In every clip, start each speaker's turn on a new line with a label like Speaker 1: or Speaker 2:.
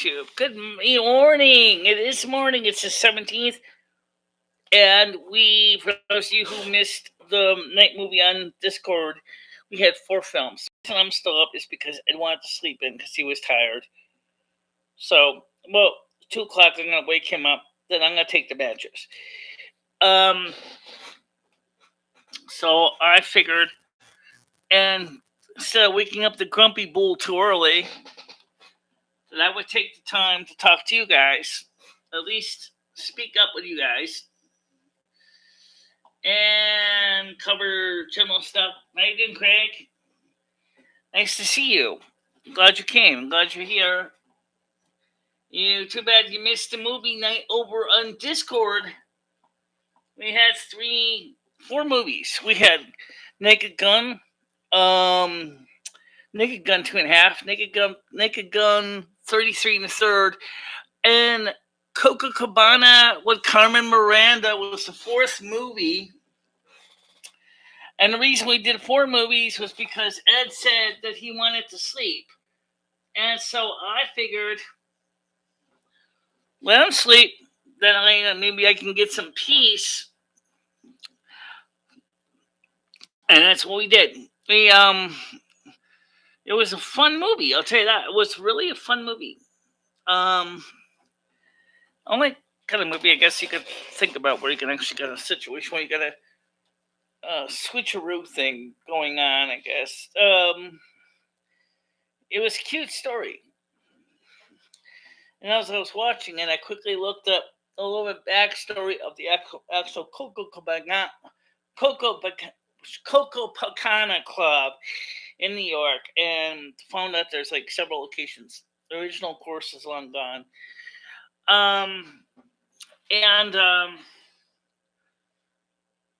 Speaker 1: Good morning. It is morning. It's the 17th. And for those of you who missed the night movie on Discord, we had 4 films. The reason I'm still up is because Ed wanted to sleep in because he was tired. So, well, 2 o'clock, I'm going to wake him up. Then I'm going to take the mattress. So I figured, and instead of waking up the grumpy bull too early, that I would take the time to talk to you guys, at least speak up with you guys, and cover general stuff. How you doing, Craig? Nice to see you. Glad you came. Glad you're here. Too bad you missed the movie night over on Discord. We had 4 movies. We had Naked Gun, Naked Gun 2.5, Naked Gun 33 and a third, and Copacabana with Carmen Miranda was the 4th movie. And the reason we did 4 movies was because Ed said that he wanted to sleep. And so I figured, let him sleep, then maybe I can get some peace. And that's what we did. It was a fun movie, I'll tell you that. It was really a fun movie. Only kind of movie I guess you could think about where you can actually get a situation where you got a switcheroo thing going on, I guess. It was a cute story. And as I was watching it, I quickly looked up a little bit backstory of the actual Copacabana Club in New York, and found out there's like several locations. The original course is long gone. I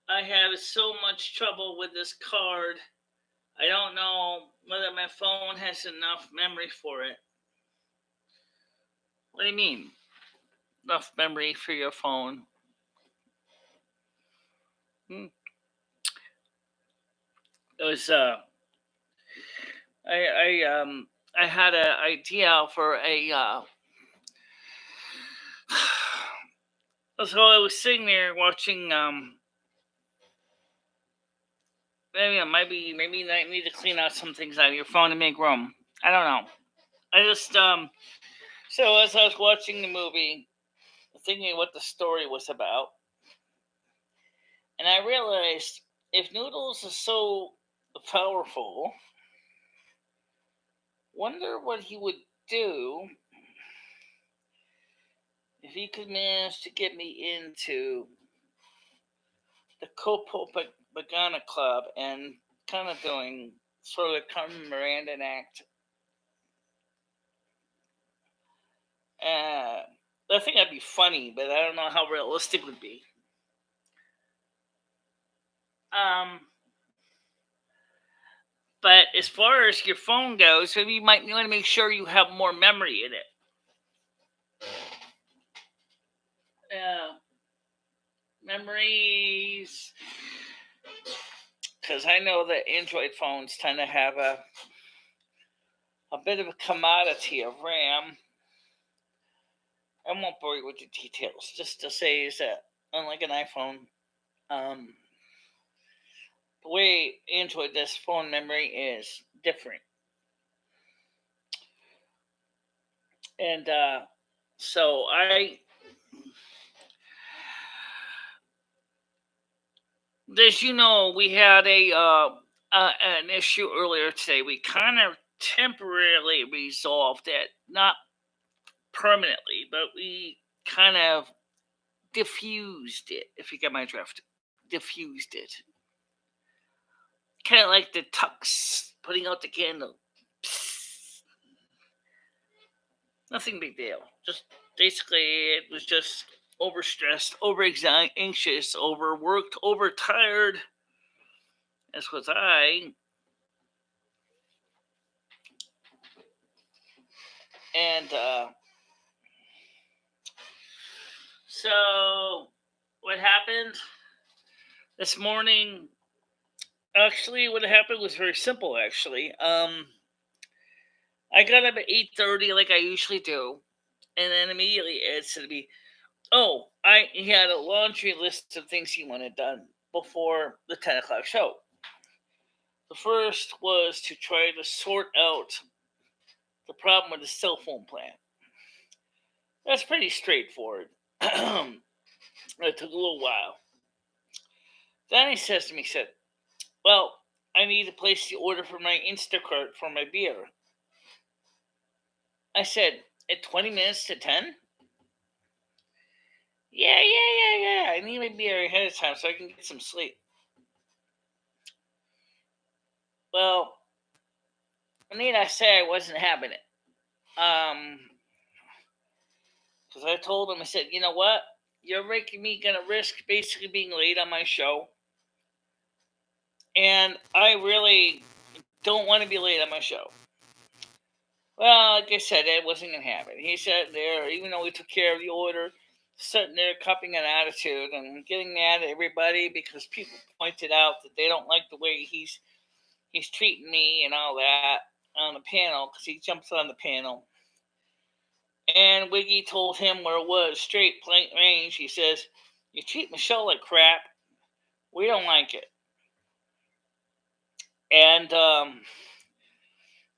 Speaker 1: have so much trouble with this card. I don't know whether my phone has enough memory for it. What do you mean? Enough memory for your phone? It was I had an idea for a so I was sitting there watching maybe I need to clean out some things out of your phone to make room. I don't know. I just so as I was watching the movie, thinking what the story was about, and I realized if Noodles is so powerful, wonder what he would do if he could manage to get me into the Copacabana Club and kind of doing sort of Carmen Miranda act. I think that'd be funny, but I don't know how realistic it would be. But as far as your phone goes, maybe you might want to make sure you have more memory in it. Memories, because I know that Android phones tend to have a bit of a commodity of RAM. I won't bore you with the details. Just to say is that unlike an iPhone, the way Android does phone memory is different. And so as you know, we had an issue earlier today. We kind of temporarily resolved it, not permanently, but we kind of diffused it, if you get my drift. Diffused it. Kind of like the Tux putting out the candle. Psst. Nothing big deal. Just basically, it was just overstressed, anxious, overworked, overtired, as was I. And so what happened this morning? Actually, what happened was very simple. Actually, I got up at 8:30 like I usually do, And then immediately Ed said to me, "Oh, he had a laundry list of things he wanted done before the 10 o'clock show. The first was to try to sort out the problem with the cell phone plan. That's pretty straightforward. It took a little while. Then he says to me, well, I need to place the order for my Instacart for my beer. I said, at 20 minutes to 10? Yeah. I need my beer ahead of time so I can get some sleep. Well, need I say I wasn't having it. Because I told him, I said, you know what? You're making me gonna risk basically being late on my show. And I really don't want to be late on my show. Well, like I said, Ed wasn't going to have it. He sat there, even though we took care of the order, sitting there cupping an attitude and getting mad at everybody because people pointed out that they don't like the way he's treating me and all that on the panel because he jumps on the panel. And Wiggy told him where it was, straight, plain range. He says, you treat Michelle like crap. We don't like it. And,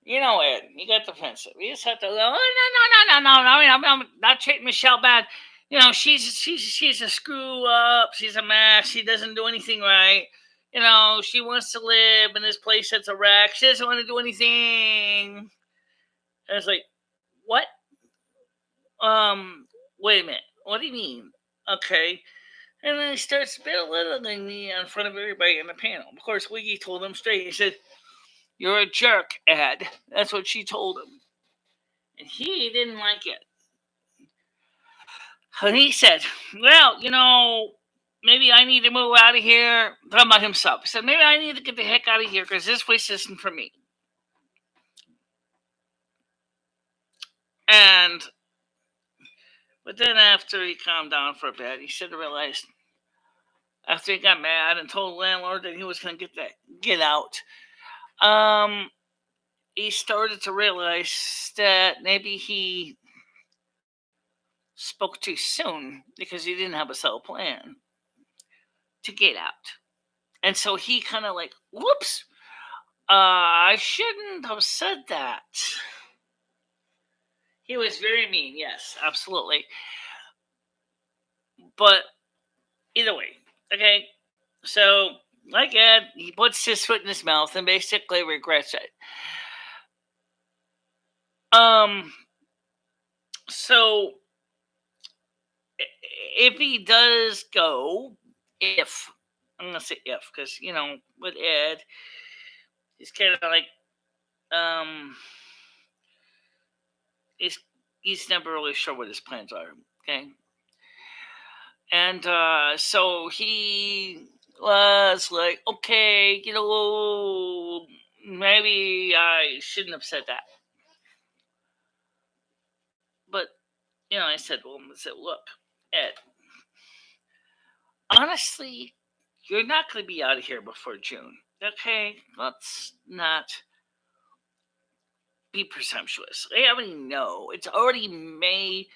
Speaker 1: you know, Ed, he got defensive. He just had to go, oh, no. I mean, I'm not treating Michelle bad. You know, she's a screw up. She's a mess. She doesn't do anything right. You know, she wants to live in this place that's a wreck. She doesn't want to do anything. And it's like, what? Wait a minute. What do you mean? Okay. And then he starts belittling me in front of everybody in the panel. Of course, Wiggy told him straight. He said, you're a jerk, Ed. That's what she told him. And he didn't like it. And he said, well, you know, maybe I need to move out of here. Talking about himself. He said, maybe I need to get the heck out of here because this place isn't for me. But then after he calmed down for a bit, he said he realized after he got mad and told the landlord that he was going to get out, he started to realize that maybe he spoke too soon because he didn't have a solid plan to get out. And so he kind of like, whoops, I shouldn't have said that. He was very mean, yes, absolutely. But either way, okay, so like Ed, he puts his foot in his mouth and basically regrets it. So if he does go, I'm gonna say if, because you know, with Ed, he's kind of like, he's never really sure what his plans are. Okay, and so he was like, okay, you know, maybe I shouldn't have said that. But you know, I said, look, Ed, honestly, you're not going to be out of here before June. Okay, let's not be presumptuous. I already know it's already May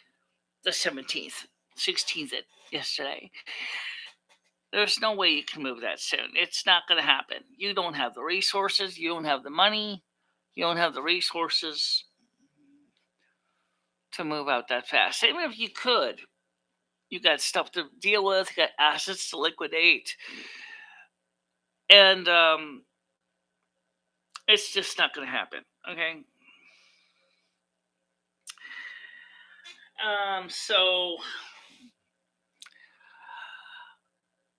Speaker 1: the 17th, 16th yesterday. There's no way you can move that soon. It's not going to happen. You don't have the resources. You don't have the money. You don't have the resources to move out that fast. Even if you could, you got stuff to deal with, you got assets to liquidate. And it's just not going to happen. Okay. So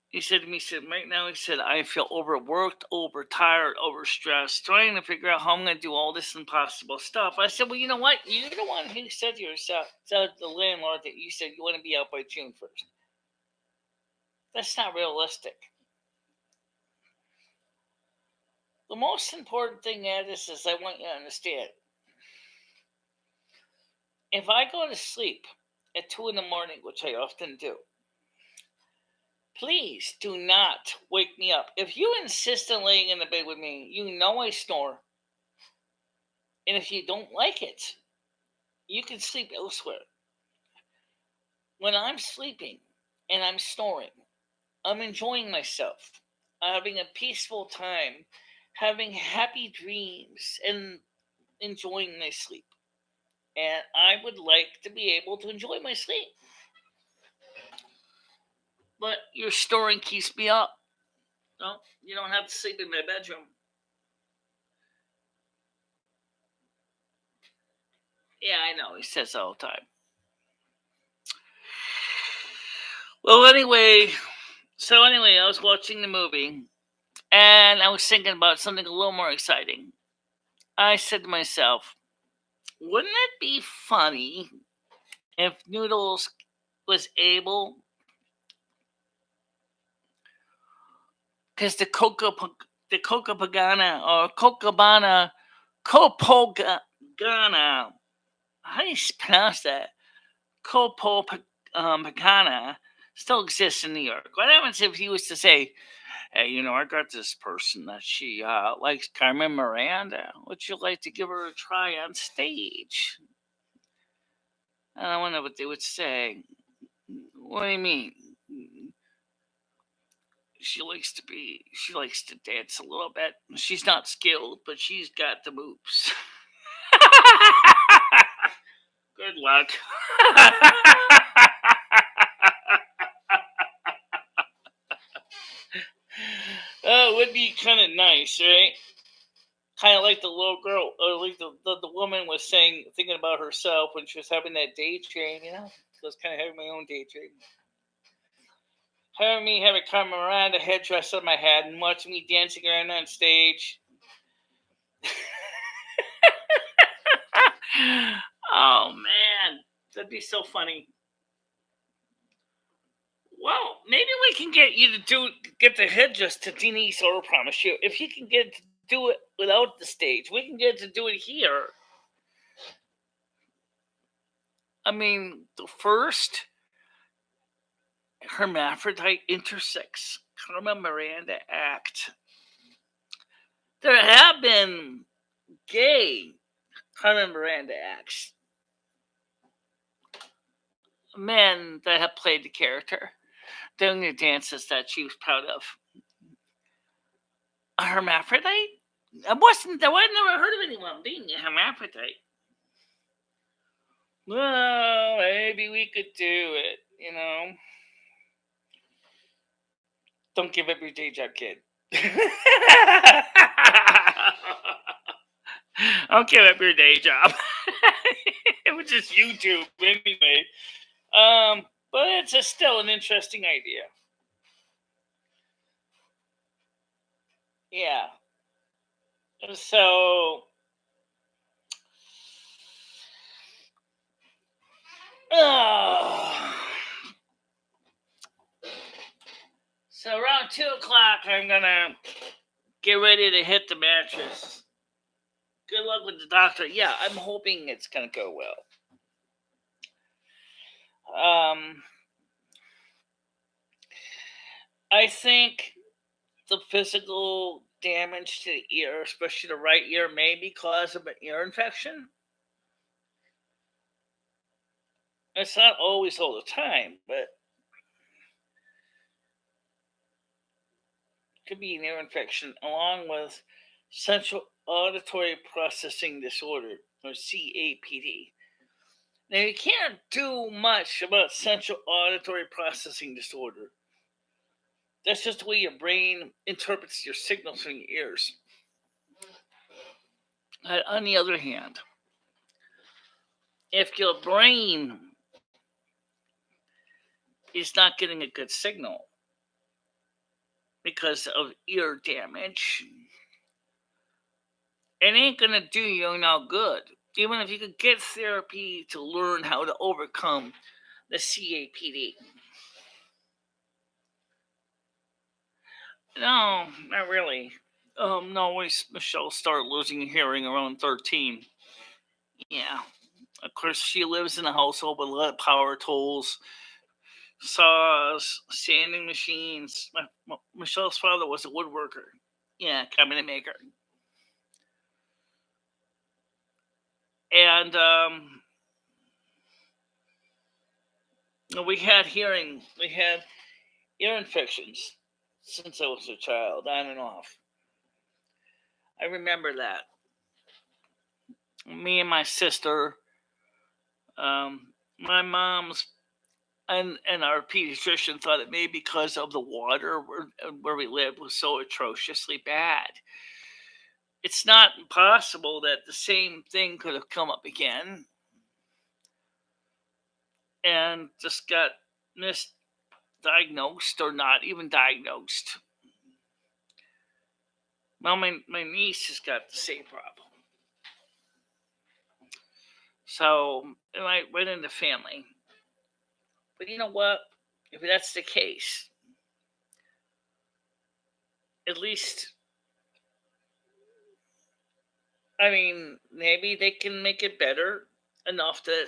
Speaker 1: he said to me, right now, I feel overworked, overtired, overstressed, trying to figure out how I'm going to do all this impossible stuff. I said, well, you know what? You're the one who said to yourself, to the landlord, that you said you want to be out by June 1st. That's not realistic. The most important thing, Ed, is I want you to understand. If I go to sleep at 2 a.m, which I often do, please do not wake me up. If you insist on laying in the bed with me, you know I snore. And if you don't like it, you can sleep elsewhere. When I'm sleeping and I'm snoring, I'm enjoying myself, having a peaceful time, having happy dreams, and enjoying my sleep. And I would like to be able to enjoy my sleep. But your snoring keeps me up. No, you don't have to sleep in my bedroom. Yeah, I know. He says all the time. Well, anyway, I was watching the movie and I was thinking about something a little more exciting. I said to myself, wouldn't it be funny if Noodles was able, because the Coca Pagana or Cocabana Copogana, how do you pronounce that? Pagana still exists in New York. What happens if he was to say, hey, I got this person that she likes Carmen Miranda. Would you like to give her a try on stage? And I wonder what they would say. What do you mean? She likes to dance a little bit. She's not skilled, but she's got the moves. Good luck. Oh, it would be kind of nice, right? Kind of like the little girl, or like the woman was thinking about herself when she was having that daydream, I was kind of having my own daydream. Having me have a Carmen Miranda headdress on my head and watching me dancing around on stage. Oh man, that'd be so funny. Well, maybe we can get you to get the headdress to Denise, or promise you, if you can get to do it without the stage, we can get to do it here. I mean, the first hermaphrodite intersex Carmen Miranda act. There have been gay Carmen Miranda acts, men that have played the character, doing the dances that she was proud of. A hermaphrodite? I never heard of anyone being a hermaphrodite. Well, maybe we could do it. Don't give up your day job, kid. Don't give up your day job. It was just YouTube anyway. But still an interesting idea. Yeah. So, uh, so around 2 o'clock, I'm gonna get ready to hit the mattress. Good luck with the doctor. Yeah, I'm hoping it's gonna go well. I think the physical damage to the ear, especially the right ear, may be cause of an ear infection. It's not always all the time, but it could be an ear infection along with central auditory processing disorder, or CAPD. Now, you can't do much about central auditory processing disorder. That's just the way your brain interprets your signals from your ears. On the other hand, if your brain is not getting a good signal because of ear damage, it ain't gonna do you no good. Even if you could get therapy to learn how to overcome the CAPD. No, not really. No, Michelle started losing hearing around 13. Yeah. Of course, she lives in a household with a lot of power tools, saws, sanding machines. Michelle's father was a woodworker. Yeah, cabinet maker. And We had ear infections since I was a child, on and off. I remember that. Me and my sister, my mom's and our pediatrician thought it may be because of the water where we lived was so atrociously bad. It's not impossible that the same thing could have come up again and just got misdiagnosed or not even diagnosed. Well, my niece has got the same problem. So it might run in the family. But you know what? If that's the case, at least, I mean, maybe they can make it better enough that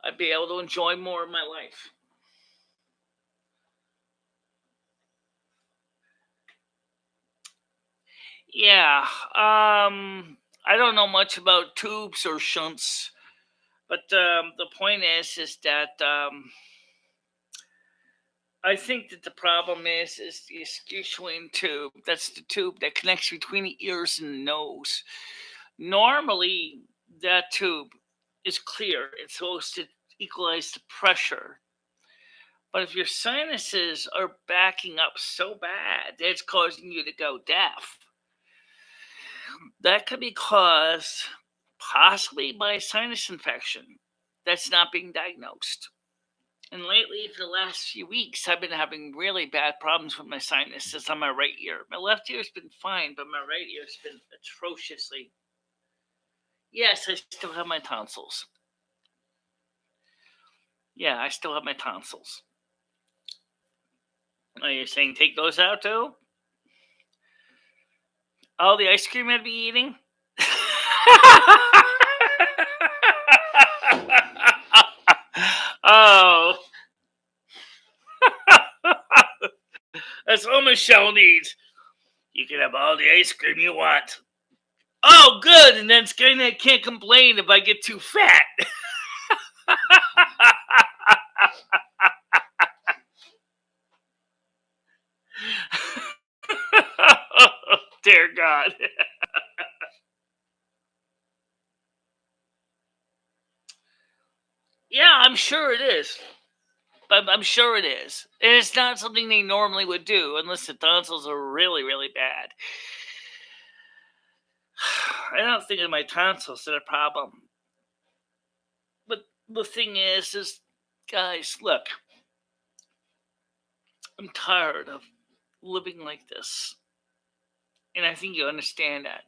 Speaker 1: I'd be able to enjoy more of my life. Yeah. I don't know much about tubes or shunts, but the point is that I think that the problem is the escuchine tube. That's the tube that connects between the ears and the nose. Normally, that tube is clear. It's supposed to equalize the pressure. But if your sinuses are backing up so bad that it's causing you to go deaf, that could be caused possibly by a sinus infection that's not being diagnosed. And lately, for the last few weeks, I've been having really bad problems with my sinuses on my right ear. My left ear's been fine, but my right ear's been atrociously. Yes, I still have my tonsils. Yeah, I still have my tonsils. Are you saying take those out too? All the ice cream I'd be eating? Oh, that's all Michelle needs. You can have all the ice cream you want. Oh, good. And then Skynet can't complain if I get too fat. Dear God. Yeah, I'm sure it is. I'm sure it is. And it's not something they normally would do unless the tonsils are really, really bad. I don't think of my tonsils as a problem. But the thing is, guys, look, I'm tired of living like this. And I think you understand that.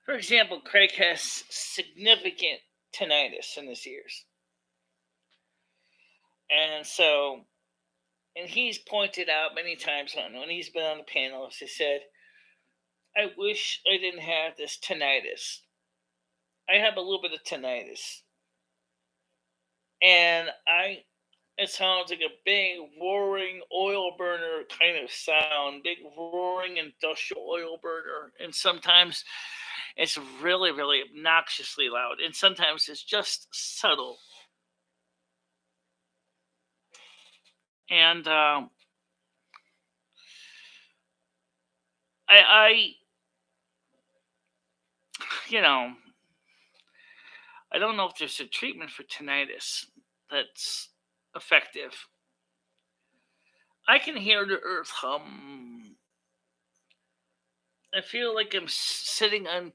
Speaker 1: For example, Craig has significant tinnitus in his ears. And so, and he's pointed out many times when he's been on the panels, he said, I wish I didn't have this tinnitus. I have a little bit of tinnitus. And it sounds like a big roaring oil burner kind of sound, big roaring industrial oil burner. And sometimes it's really, really obnoxiously loud. And sometimes it's just subtle. And I, you know, I don't know if there's a treatment for tinnitus that's effective. I can hear the earth hum. I feel like I'm sitting on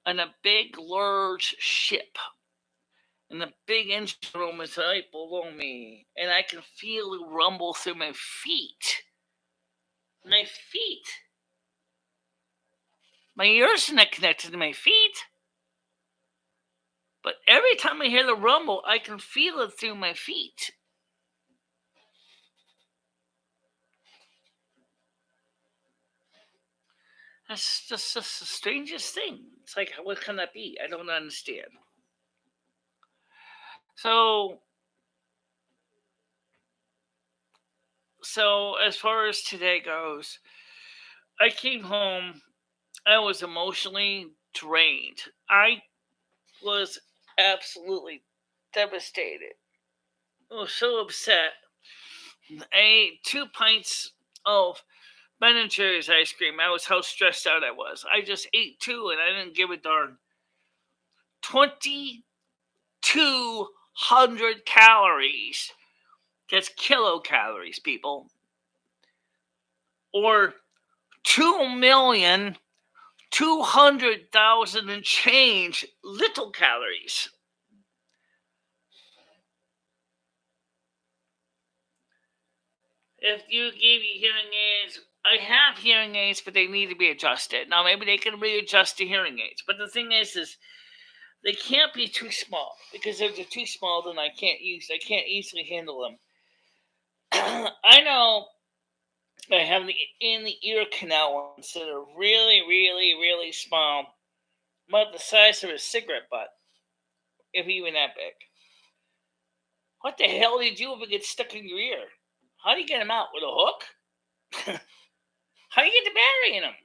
Speaker 1: a big, large ship, and the big engine room is right below me, and I can feel it rumble through my feet. My feet. My ears are not connected to my feet, but every time I hear the rumble, I can feel it through my feet. That's just the strangest thing. It's like, what can that be? I don't understand. So, so as far as today goes, I came home. I was emotionally drained. I was absolutely devastated. was so upset. I ate 2 pints of Ben and Jerry's ice cream. That was how stressed out I was. I just ate two and I didn't give a darn. 2,200 calories. That's kilocalories, people. Or 2,200,000 and change little calories. If you gave me hearing aids, I have hearing aids, but they need to be adjusted. Now, maybe they can readjust the hearing aids. But the thing is they can't be too small, because if they're too small, then I can't easily handle them. I know I have the in the ear canal ones that are really, really, really small, about the size of a cigarette butt, if even that big. What the hell do you do if it gets stuck in your ear? How do you get them out? With a hook? How do you get the battery in them?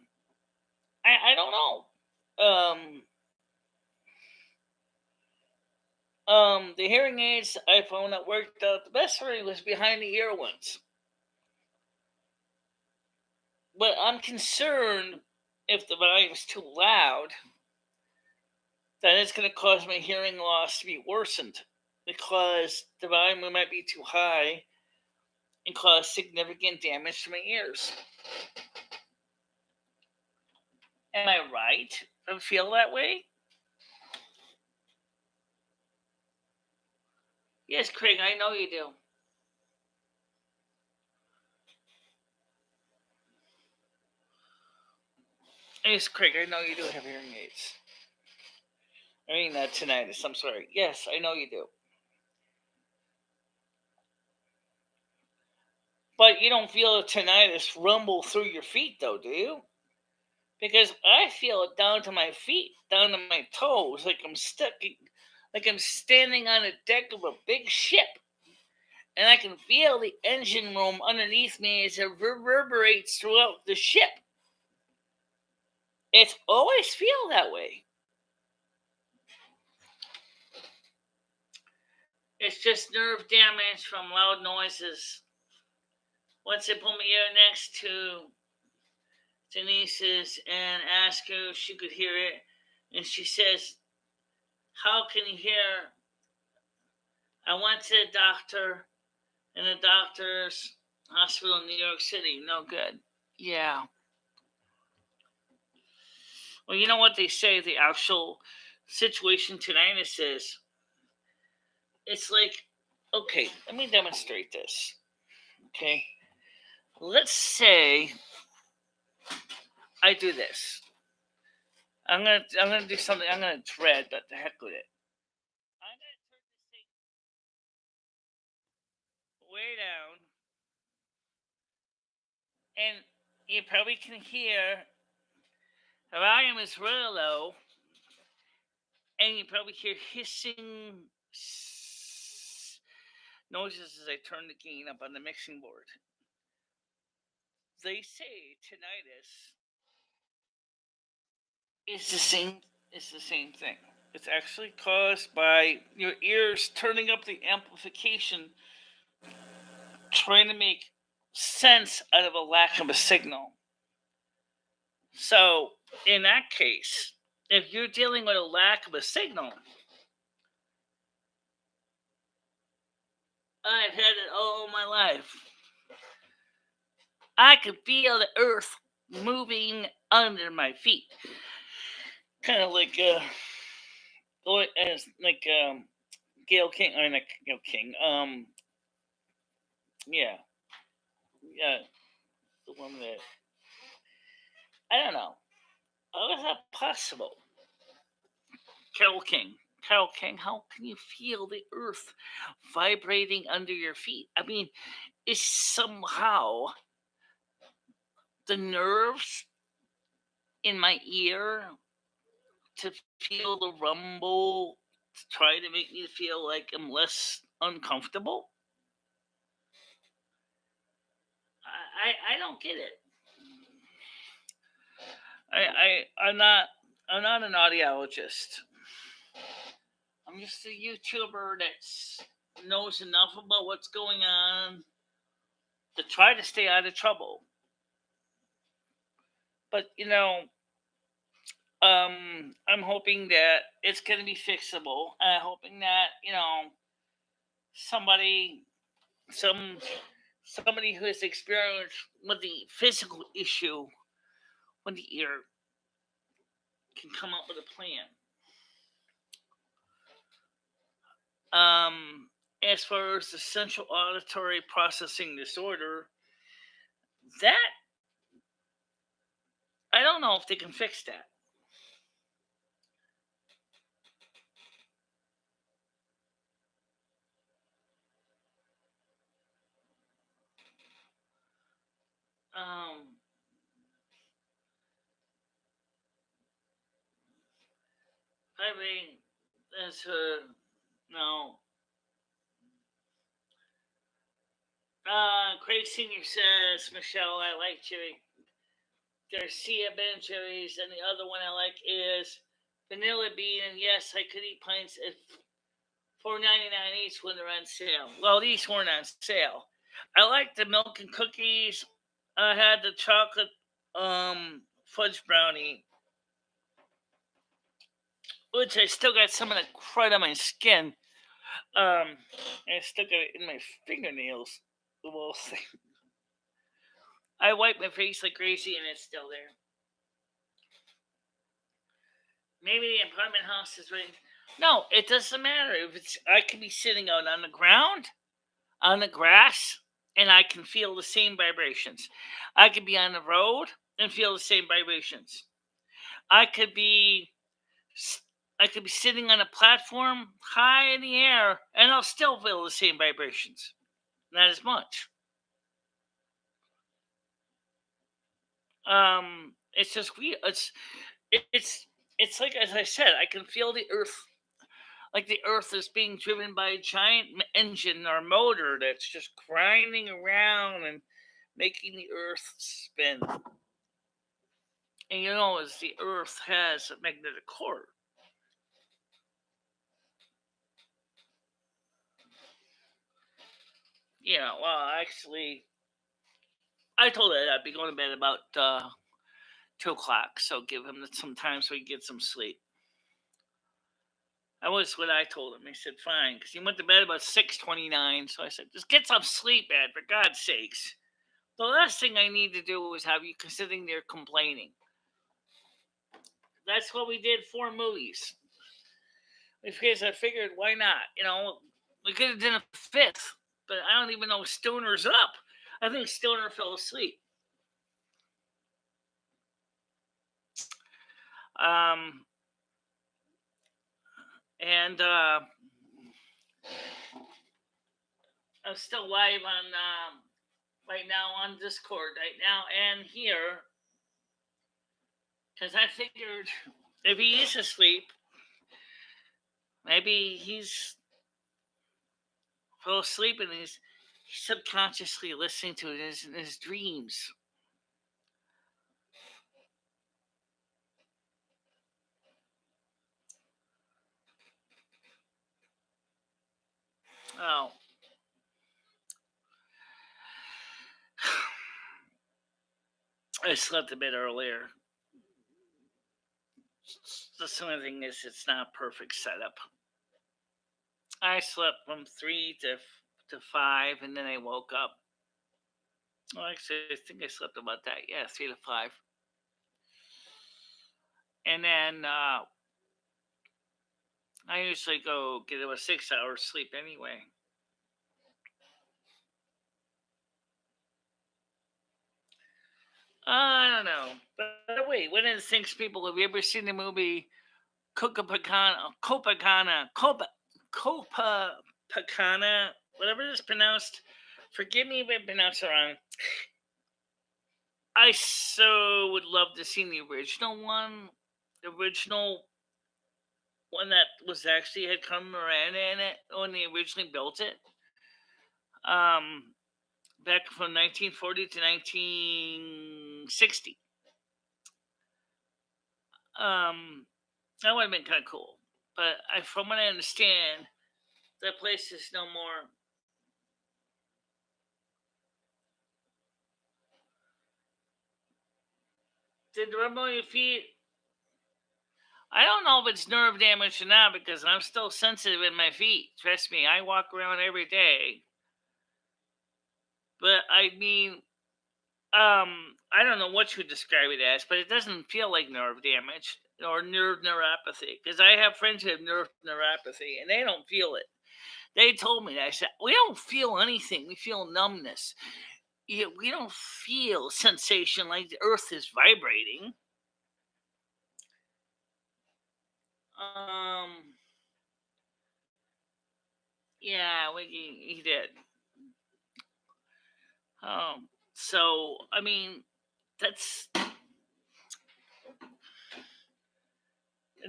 Speaker 1: I don't know. The hearing aids I found that worked out the best for me was behind the ear ones. But I'm concerned if the volume's too loud, then it's going to cause my hearing loss to be worsened, because the volume might be too high and cause significant damage to my ears. Am I right? I feel that way? Yes, Craig, I know you do. Yes, Craig, I know you do have hearing aids. I mean that tinnitus. I'm sorry. Yes, I know you do. But you don't feel the tinnitus rumble through your feet, though, do you? Because I feel it down to my feet, down to my toes, like I'm stuck, like I'm standing on a deck of a big ship, and I can feel the engine room underneath me as it reverberates throughout the ship. It's always feel that way. It's just nerve damage from loud noises. Once they put my ear next to Denise's and asked her if she could hear it, and she says, "How can you hear?" I went to the doctor, and the doctor's hospital in New York City, no good. Yeah. Well, you know what they say the actual situation tonight is? It's like, okay, let me demonstrate this. Okay. Let's say I do this. I'm gonna do something. I'm gonna dread, but the heck with it. I'm gonna turn this thing way down, and you probably can hear the volume is really low, and you probably hear hissing noises as I turn the gain up on the mixing board. They say tinnitus is the same thing. It's actually caused by your ears turning up the amplification, trying to make sense out of a lack of a signal. So, in that case, if you're dealing with a lack of a signal, I've had it all my life. I could feel the earth moving under my feet, kind of like Gail King, or not Gail King. Yeah, yeah, the woman that I don't know. How is that possible? Carol King. Carol King, how can you feel the earth vibrating under your feet? I mean, it's somehow the nerves in my ear to feel the rumble to try to make me feel like I'm less uncomfortable. I don't get it. I'm not an audiologist. I'm just a YouTuber that's knows enough about what's going on to try to stay out of trouble. But I'm hoping that it's going to be fixable. I'm hoping that somebody, some somebody who has experience with the physical issue with the ear can come up with a plan. As far as the central auditory processing disorder, that I don't know if they can fix that. Um, I mean, as no. Craig Senior says, Michelle, I like cherry. There's Sia Ben cherries, and the other one I like is vanilla bean. And yes, I could eat pints at $4.99 each when they're on sale. Well, these weren't on sale. I like the milk and cookies. I had the chocolate fudge brownie, which I still got some of the crud on my skin. I still got it in my fingernails. We'll see. I wipe my face like crazy, and it's still there. Maybe the apartment house is ready. No, it doesn't matter if it's. I could be sitting out on the ground, on the grass, and I can feel the same vibrations. I could be on the road and feel the same vibrations. I could be I could be sitting on a platform high in the air and I'll still feel the same vibrations. Not as much. It's just weird. It's like as I said, I can feel the earth like the earth is being driven by a giant engine or motor that's just grinding around and making the earth spin. And as the earth has a magnetic core. Yeah, well, actually, I told her I'd be going to bed about 2 o'clock, so give him some time so he gets some sleep. That was what I told him. He said fine because he went to bed about 6:29. So I said, just get some sleep, Ed, for God's sakes. The last thing I need to do is have you sitting there complaining. That's what we did 4 movies. Because I figured, why not? We could have done a fifth, but I don't even know if Stoner's up. I think Stoner fell asleep. Um, and I'm still live on right now on Discord right now and here because I figured if he is asleep, maybe he's fell asleep and he's subconsciously listening to it in his dreams. Oh, I slept a bit earlier. The only thing is, it's not a perfect setup. I slept from 3 to 5, and then I woke up. Well, actually, I think I slept about that. Yeah, 3 to 5, and then I usually go get about 6 hours sleep anyway. I don't know. But wait, one of the things people have you ever seen the movie Copacabana, whatever it's pronounced? Forgive me if I pronounce it wrong. I so would love to see the original one that was actually had Carmen Miranda in it when they originally built it. Um, Back from 1940 to 1960. Um, that would have been kind of cool. But from what I understand, That place is no more. Did the rub on your feet? I don't know if it's nerve damage or not because I'm still sensitive in my feet. Trust me, I walk around every day. But I mean, I don't know what you would describe it as, but it doesn't feel like nerve damage or nerve neuropathy because I have friends who have nerve neuropathy and they don't feel it. They told me that. I said, we don't feel anything. We feel numbness. We don't feel sensation like the earth is vibrating. Um, yeah, he did. So I mean, that's I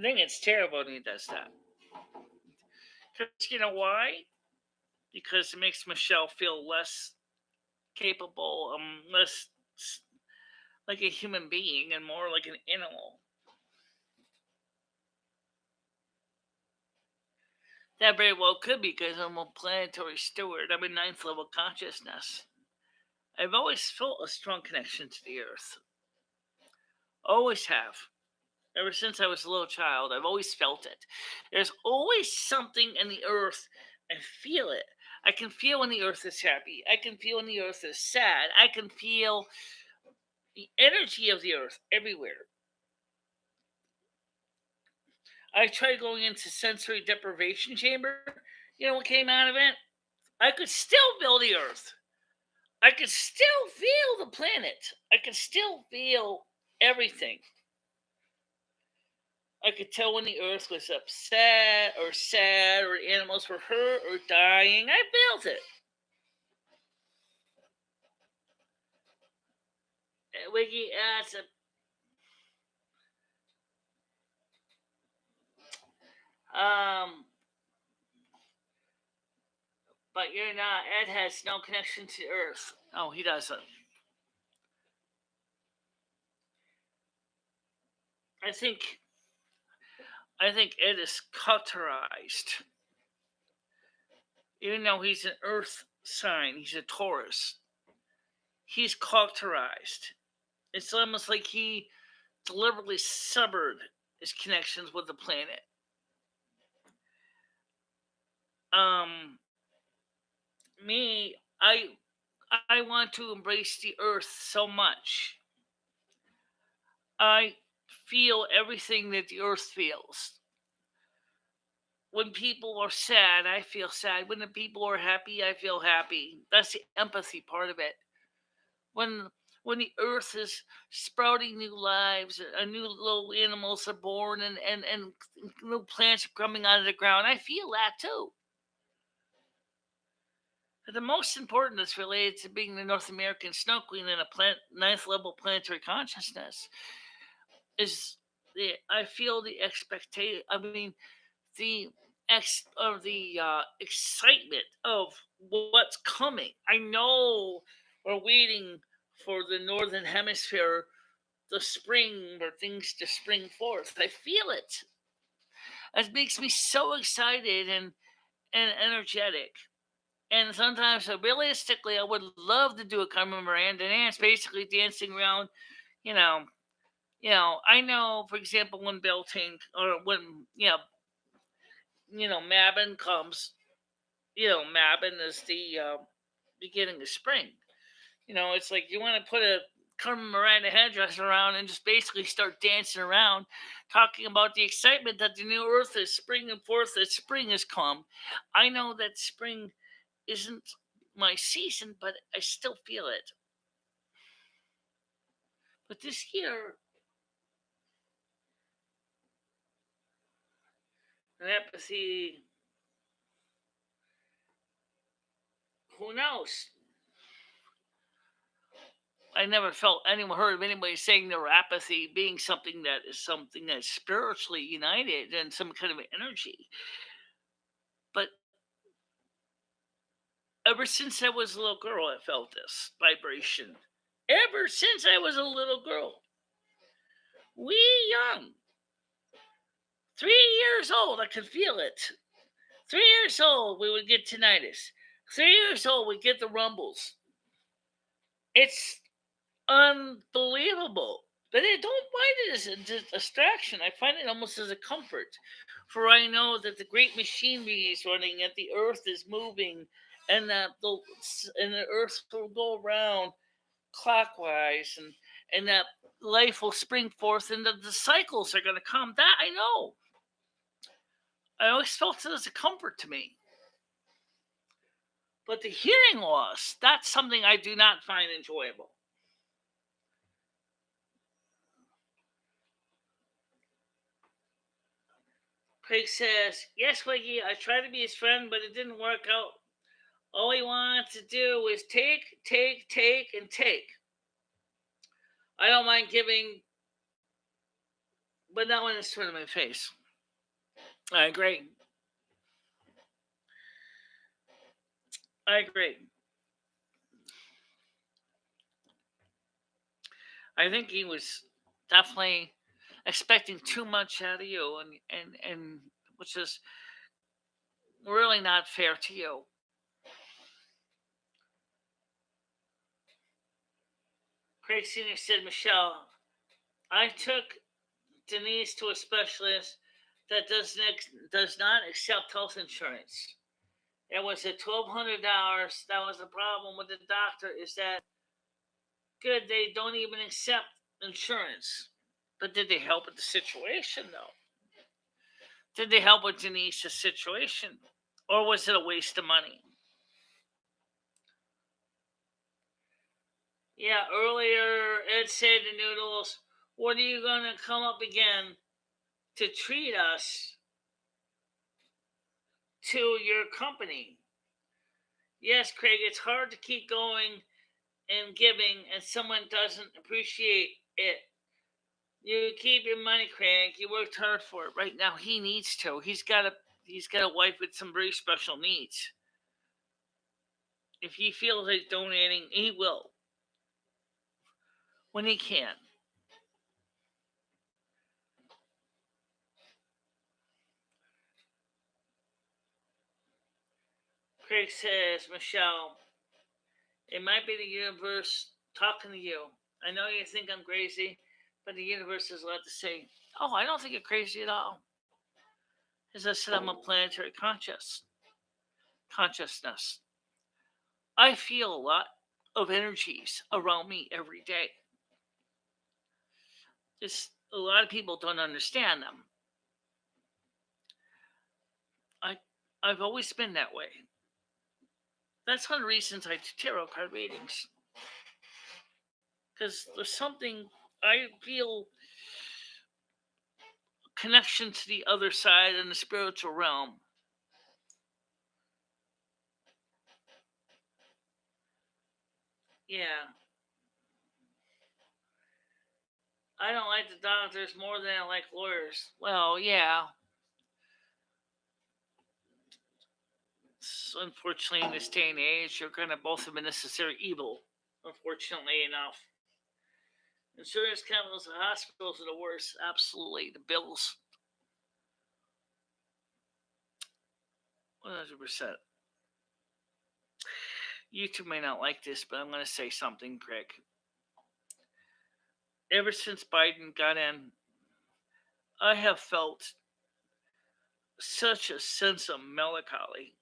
Speaker 1: think it's terrible when he does that. Because you know why? Because it makes Michelle feel less capable, less like a human being and more like an animal. That very well could be because I'm a planetary steward. I'm a ninth level consciousness. I've always felt a strong connection to the earth. Always have. Ever since I was a little child, I've always felt it. There's always something in the earth. I feel it. I can feel when the earth is happy. I can feel when the earth is sad. I can feel the energy of the earth everywhere. I tried going into sensory deprivation chamber. You know what came out of it? I could still feel the earth. I could still feel the planet. I could still feel everything. I could tell when the earth was upset or sad or animals were hurt or dying. I felt it. Wiggy, that's but you're not. Ed has no connection to Earth. Oh, he doesn't. I think. I think Ed is cauterized. Even though he's an Earth sign, he's a Taurus. He's cauterized. It's almost like he deliberately severed his connections with the planet. Um, me, I want to embrace the earth so much. I feel everything that the earth feels. When people are sad, I feel sad. When the people are happy, I feel happy. That's the empathy part of it. When when the earth is sprouting new lives, new little animals are born, and new plants are coming out of the ground, I feel that too. But the most important is related to being the North American snow queen in a ninth level planetary consciousness is I feel the expectation. I mean, the excitement of what's coming. I know we're waiting for the northern hemisphere, the spring, for things to spring forth. I feel it. It makes me so excited and energetic. And sometimes, realistically, I would love to do a Carmen Miranda dance, basically dancing around, you know, I know, for example, when Beltane or when Mabon comes, Mabon is the beginning of spring. It's like you want to put a Carmen Miranda headdress around and just basically start dancing around, talking about the excitement that the new earth is springing forth, that spring has come. I know that spring isn't my season, but I still feel it. But this year, an apathy, who knows? I never felt anyone heard of anybody saying neuropathy being something that's spiritually united and some kind of energy. But ever since I was a little girl, I felt this vibration. Ever since I was a little girl, wee young, 3 years old, I could feel it. 3 years old, we would get tinnitus. 3 years old, we get the rumbles. It's unbelievable. But I don't find it as a distraction. I find it almost as a comfort. For I know that the great machinery is running, and the earth is moving, and that the earth will go around clockwise, and that life will spring forth, and that the cycles are going to come. That I know. I always felt it as a comfort to me. But the hearing loss, that's something I do not find enjoyable. Craig says, "Yes, Wiggy, I tried to be his friend, but it didn't work out. All he wanted to do was take, take, take, and take. I don't mind giving, but not when it's thrown in my face." I agree. I agree. I think he was definitely expecting too much out of you, and which is really not fair to you. Craig Sr. said, "Michelle, I took Denise to a specialist that does not accept health insurance. It was at $1,200. That was the problem with the doctor, is that good, they don't even accept insurance. But did they help with the situation though? Did they help with Denise's situation? Or was it a waste of money?" Yeah, earlier Ed said to Noodles, "What are you gonna come up again to treat us to your company?" Yes, Craig, it's hard to keep going and giving and someone doesn't appreciate it. You keep your money, Craig. You worked hard for it. Right now he needs to. He's got a wife with some very special needs. If he feels like donating, he will when he can. Craig says, "Michelle, it might be the universe talking to you. I know you think I'm crazy, but the universe has a lot to say." Oh, I don't think you're crazy at all. As I said, I'm a planetary consciousness. I feel a lot of energies around me every day. Just a lot of people don't understand them. I I've always been that way. That's one of the reasons I do tarot card readings. Because there's something I feel connection to the other side and the spiritual realm. Yeah. I don't like the doctors more than I like lawyers. Well, yeah. Unfortunately, in this day and age, you're going to both of a necessary evil. Unfortunately enough. Insurance companies and hospitals are the worst. Absolutely. The bills. 100%. You two may not like this, but I'm going to say something, Greg. Ever since Biden got in, I have felt such a sense of melancholy.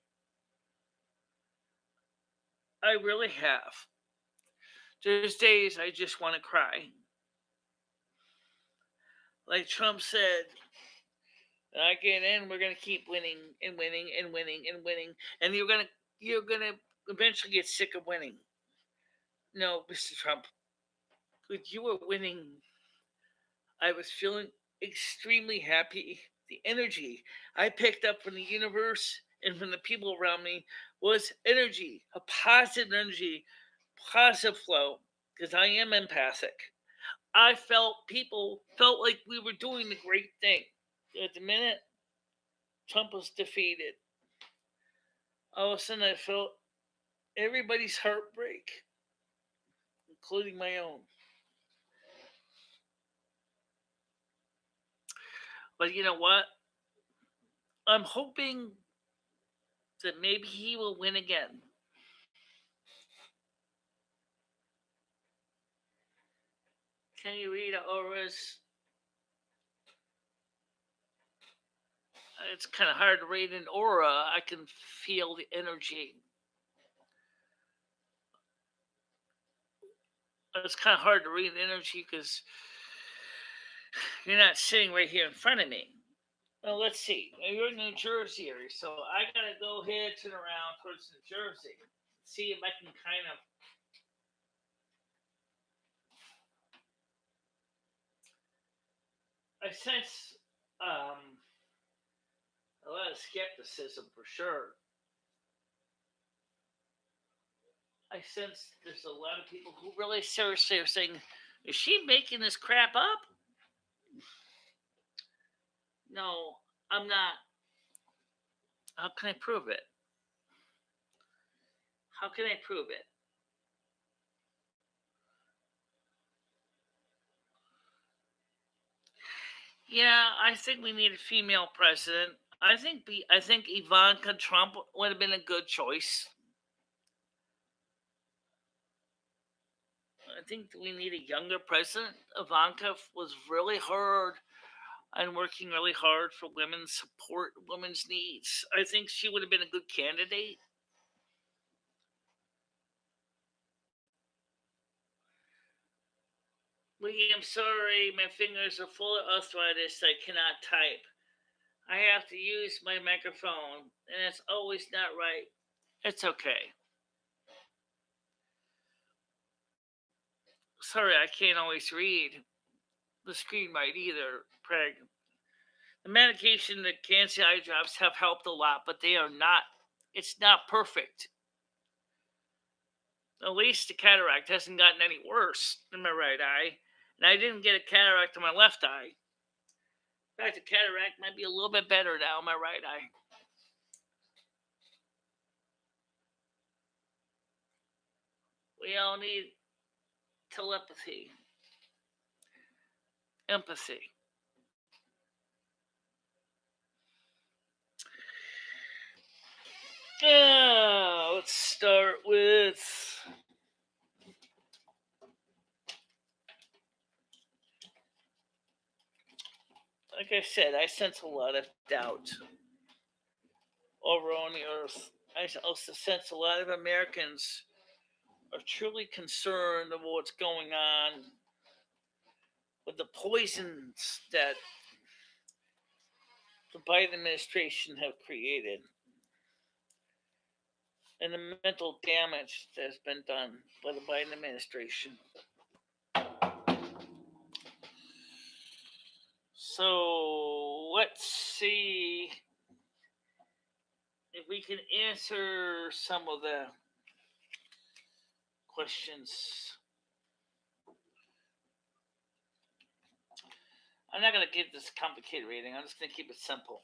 Speaker 1: I really have. There's days I just want to cry. Like Trump said, "I get in, we're gonna keep winning and winning and winning and winning, and you're gonna eventually get sick of winning." No, Mr. Trump, when you were winning, I was feeling extremely happy. The energy I picked up from the universe and from the people around me was energy, a positive energy, positive flow, because I am empathic. I felt people felt like we were doing the great thing. At the minute Trump was defeated, all of a sudden I felt everybody's heartbreak, including my own. But you know what? I'm hoping that maybe he will win again. Can you read auras? It's kind of hard to read an aura. I can feel the energy. It's kind of hard to read energy because you're not sitting right here in front of me. Well, let's see. You're in New Jersey area, so I gotta go ahead, turn around towards New Jersey. See if I can kind of. I sense a lot of skepticism for sure. I sense there's a lot of people who really seriously are saying, "Is she making this crap up?" No, I'm not. How can I prove it? How can I prove it? Yeah, I think we need a female president. I think Ivanka Trump would have been a good choice. I think we need a younger president. Ivanka was really hard and working really hard for women's support, women's needs. I think she would have been a good candidate. Lee, I'm sorry, my fingers are full of arthritis. I cannot type. I have to use my microphone, and it's always not right. It's okay. Sorry, I can't always read the screen right either, Craig. The medication, the cancer eye drops have helped a lot, but they are not. It's not perfect. At least the cataract hasn't gotten any worse in my right eye, and I didn't get a cataract in my left eye. In fact, the cataract might be a little bit better now in my right eye. We all need telepathy, empathy. Yeah, let's start with. Like I said, I sense a lot of doubt over on the earth. I also sense a lot of Americans are truly concerned about what's going on with the poisons that the Biden administration have created and the mental damage that has been done by the Biden administration. So let's see if we can answer some of the questions. I'm not going to give this a complicated reading. I'm just going to keep it simple.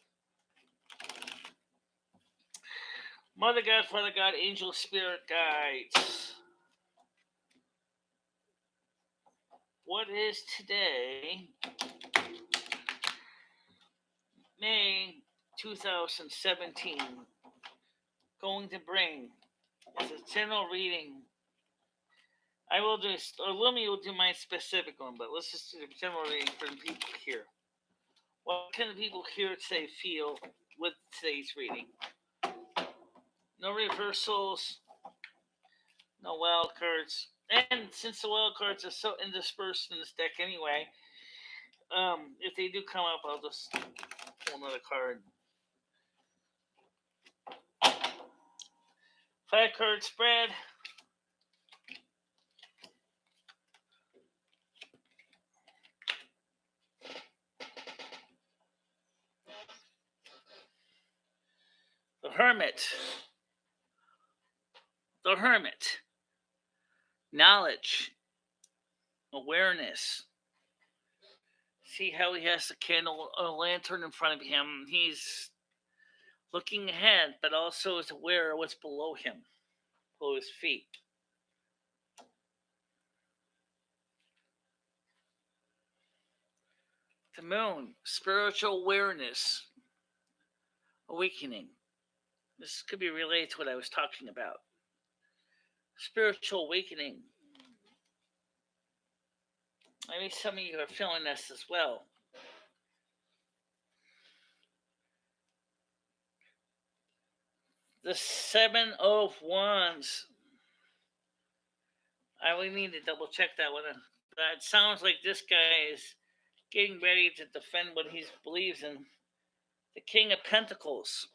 Speaker 1: Mother God, Father God, angel, spirit guides. What is today, May 2017, going to bring? As a general reading. I will do, or Lumi will do my specific one, but let's just do the general reading for the people here. What can the people here today feel with today's reading? No reversals, no wild cards. And since the wild cards are so interspersed in this deck anyway, if they do come up, I'll just pull another card. 5 card spread. The Hermit. The Hermit. Knowledge. Awareness. See how he has a candle, a lantern in front of him. He's looking ahead, but also is aware of what's below him, below his feet. The moon, spiritual awareness, awakening. This could be related to what I was talking about. Spiritual awakening. Maybe some of you are feeling this as well. The Seven of Wands. I would need to double check that one. But it sounds like this guy is getting ready to defend what he believes in. The King of Pentacles.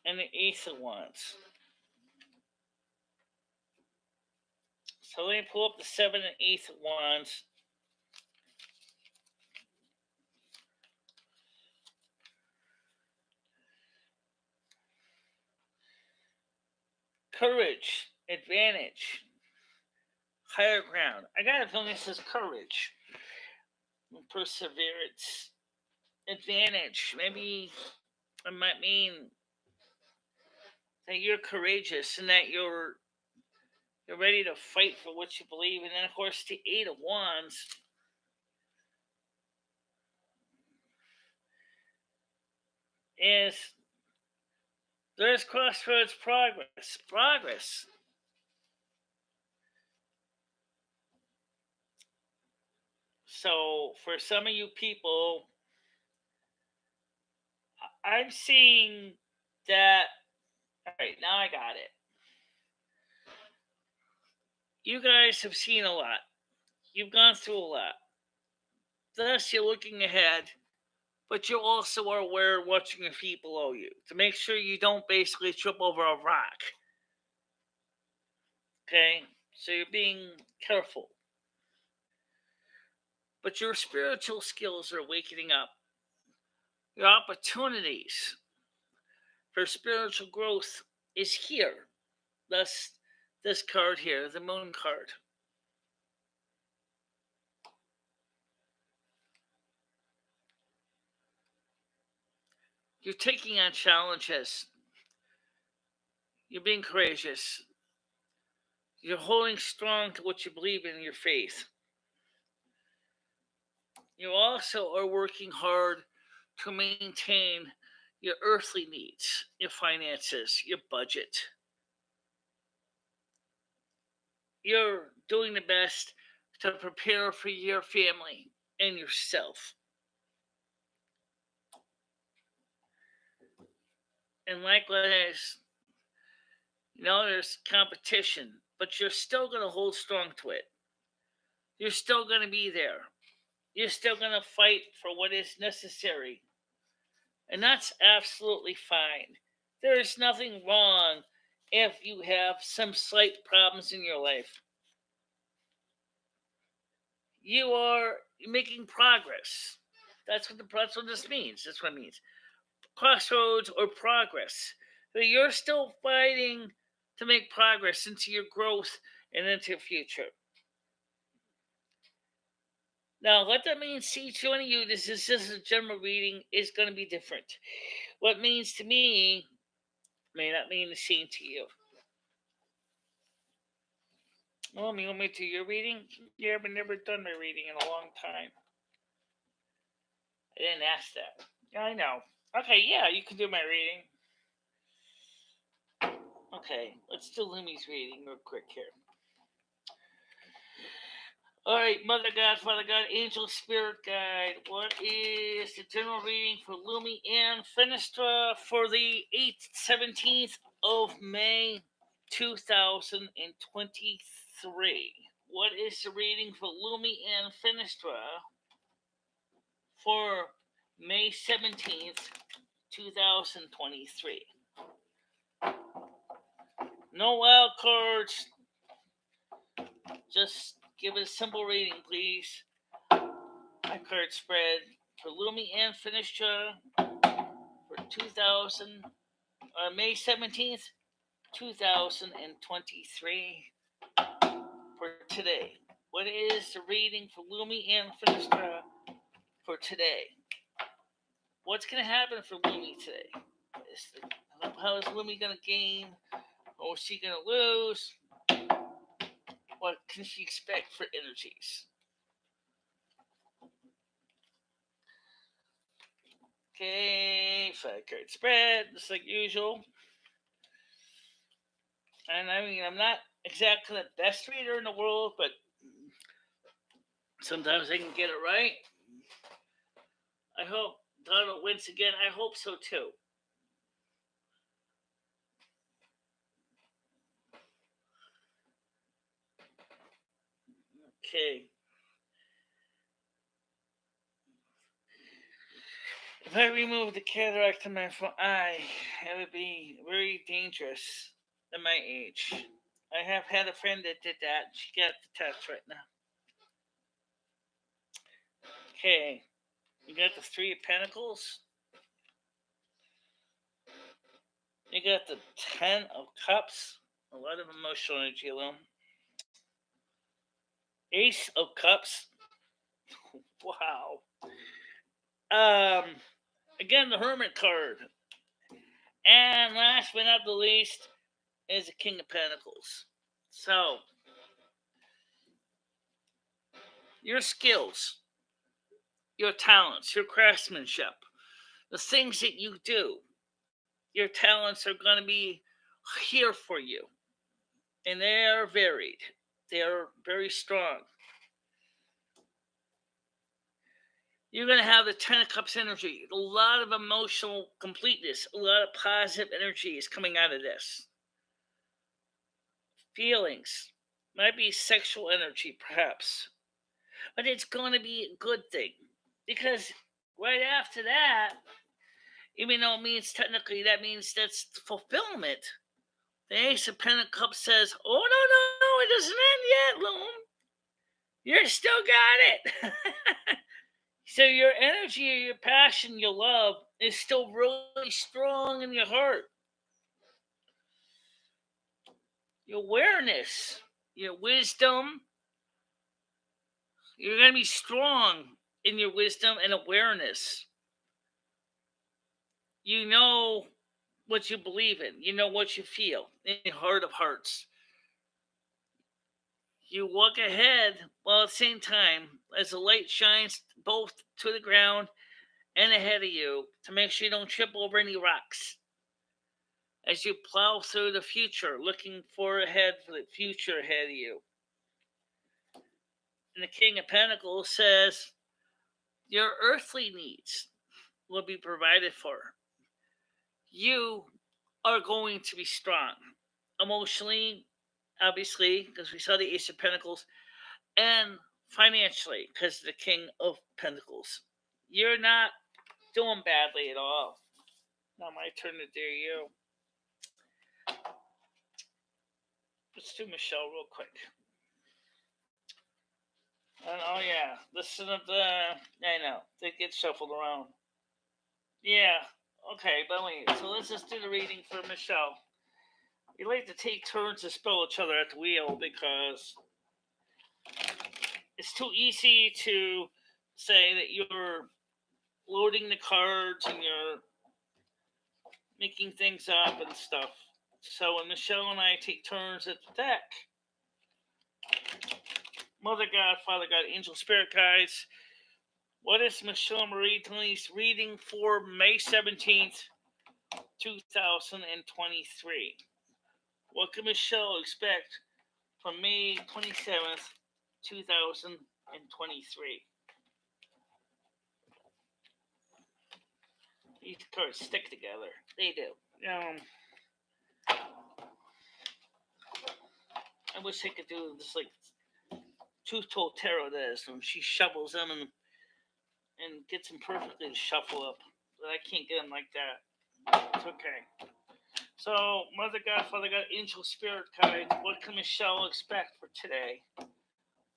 Speaker 1: And the Ace of Wands. So let me pull up the 7 and 8 of Wands. Courage, advantage, higher ground. I got a feeling this is courage, perseverance, advantage. Maybe it might mean that you're courageous and that you're ready to fight for what you believe. And then, of course, the 8 of Wands. Is there's crossroads progress. So for some of you people, I'm seeing that. All right, now I got it. You guys have seen a lot. You've gone through a lot. Thus, you're looking ahead, but you also are aware of watching your feet below you to make sure you don't basically trip over a rock. Okay? So you're being careful. But your spiritual skills are awakening up. Your opportunities for spiritual growth is here. Thus, this card here, the Moon card. You're taking on challenges. You're being courageous. You're holding strong to what you believe in your faith. You also are working hard to maintain your earthly needs, your finances, your budget. You're doing the best to prepare for your family and yourself. And likewise, there's competition, but you're still going to hold strong to it. You're still going to be there. You're still going to fight for what is necessary. And that's absolutely fine. There is nothing wrong if you have some slight problems in your life. You are making progress. That's what this means. That's what it means. Crossroads or progress. So you're still fighting to make progress into your growth and into your future. Now, what that means to each one of you, this is just a general reading, is going to be different. What it means to me may not mean the same to you. Oh, you want me to do your reading? Yeah, I've never done my reading in a long time. I didn't ask that. Yeah, I know. Okay, yeah, you can do my reading. Okay, let's do Lumi's reading real quick here. Alright, Mother God, Father God, Angel Spirit Guide. What is the general reading for Lumi and Fenestra for the 17th of May 2023? What is the reading for Lumi and Fenestra for May 17th, 2023? No wild cards. Just give it a simple reading, please. My card spread for Lumi and Fenestra for May 17th, 2023 for today. What is the reading for Lumi and Fenestra for today? What's going to happen for Lumi today? How is Lumi going to gain? Or is she going to lose? What can she expect for energies? Okay, 5-card spread, just like usual. And I mean, I'm not exactly the best reader in the world, but sometimes I can get it right. I hope Donald wins again. I hope so too. Okay. If I remove the cataract in my eye, it would be very dangerous at my age. I have had a friend that did that. She got the test right now. Okay. You got the Three of Pentacles. You got the Ten of Cups. A lot of emotional energy alone. Ace of Cups. Wow. Again, the Hermit card. And last but not the least is the King of Pentacles. So, your skills, your talents, your craftsmanship, the things that you do, your talents are going to be here for you. And they are varied, they are very strong. You're going to have the Ten of Cups energy, a lot of emotional completeness, a lot of positive energy is coming out of this. Feelings, might be sexual energy perhaps, but it's going to be a good thing because right after that, even though it means technically that means that's fulfillment, the Ace of Pentacles says, oh, no, it doesn't end yet, Loom. You still got it. So your energy, your passion, your love is still really strong in your heart. Your awareness, your wisdom, you're going to be strong in your wisdom and awareness. You know what you believe in. You know what you feel in your heart of hearts. You walk ahead while at the same time as the light shines both to the ground and ahead of you to make sure you don't trip over any rocks. As you plow through the future, looking for the future ahead of you. And the King of Pentacles says, your earthly needs will be provided for. You are going to be strong. Emotionally, obviously, because we saw the Ace of Pentacles, and financially, because of the King of Pentacles. You're not doing badly at all. Now my turn to do you. Let's do Michelle real quick. And oh yeah, listen to the. I know they get shuffled around. Yeah, okay, but wait. So let's just do the reading for Michelle. We like to take turns to spell each other at the wheel because it's too easy to say that you're loading the cards and you're making things up and stuff. So when Michelle and I take turns at the deck, Mother God, Father God, Angel Spirit Guides, what is MicheleMarieDalene's reading for May 17th, 2023? What can Michelle expect from May 27th, 2023? These cards stick together. They do. I wish I could do this like Truth Told Tarot does when she shovels them and gets them perfectly to shuffle up. But I can't get them like that. It's okay. So, Mother God, Father God, Angel Spirit Guide, what can Michelle expect for today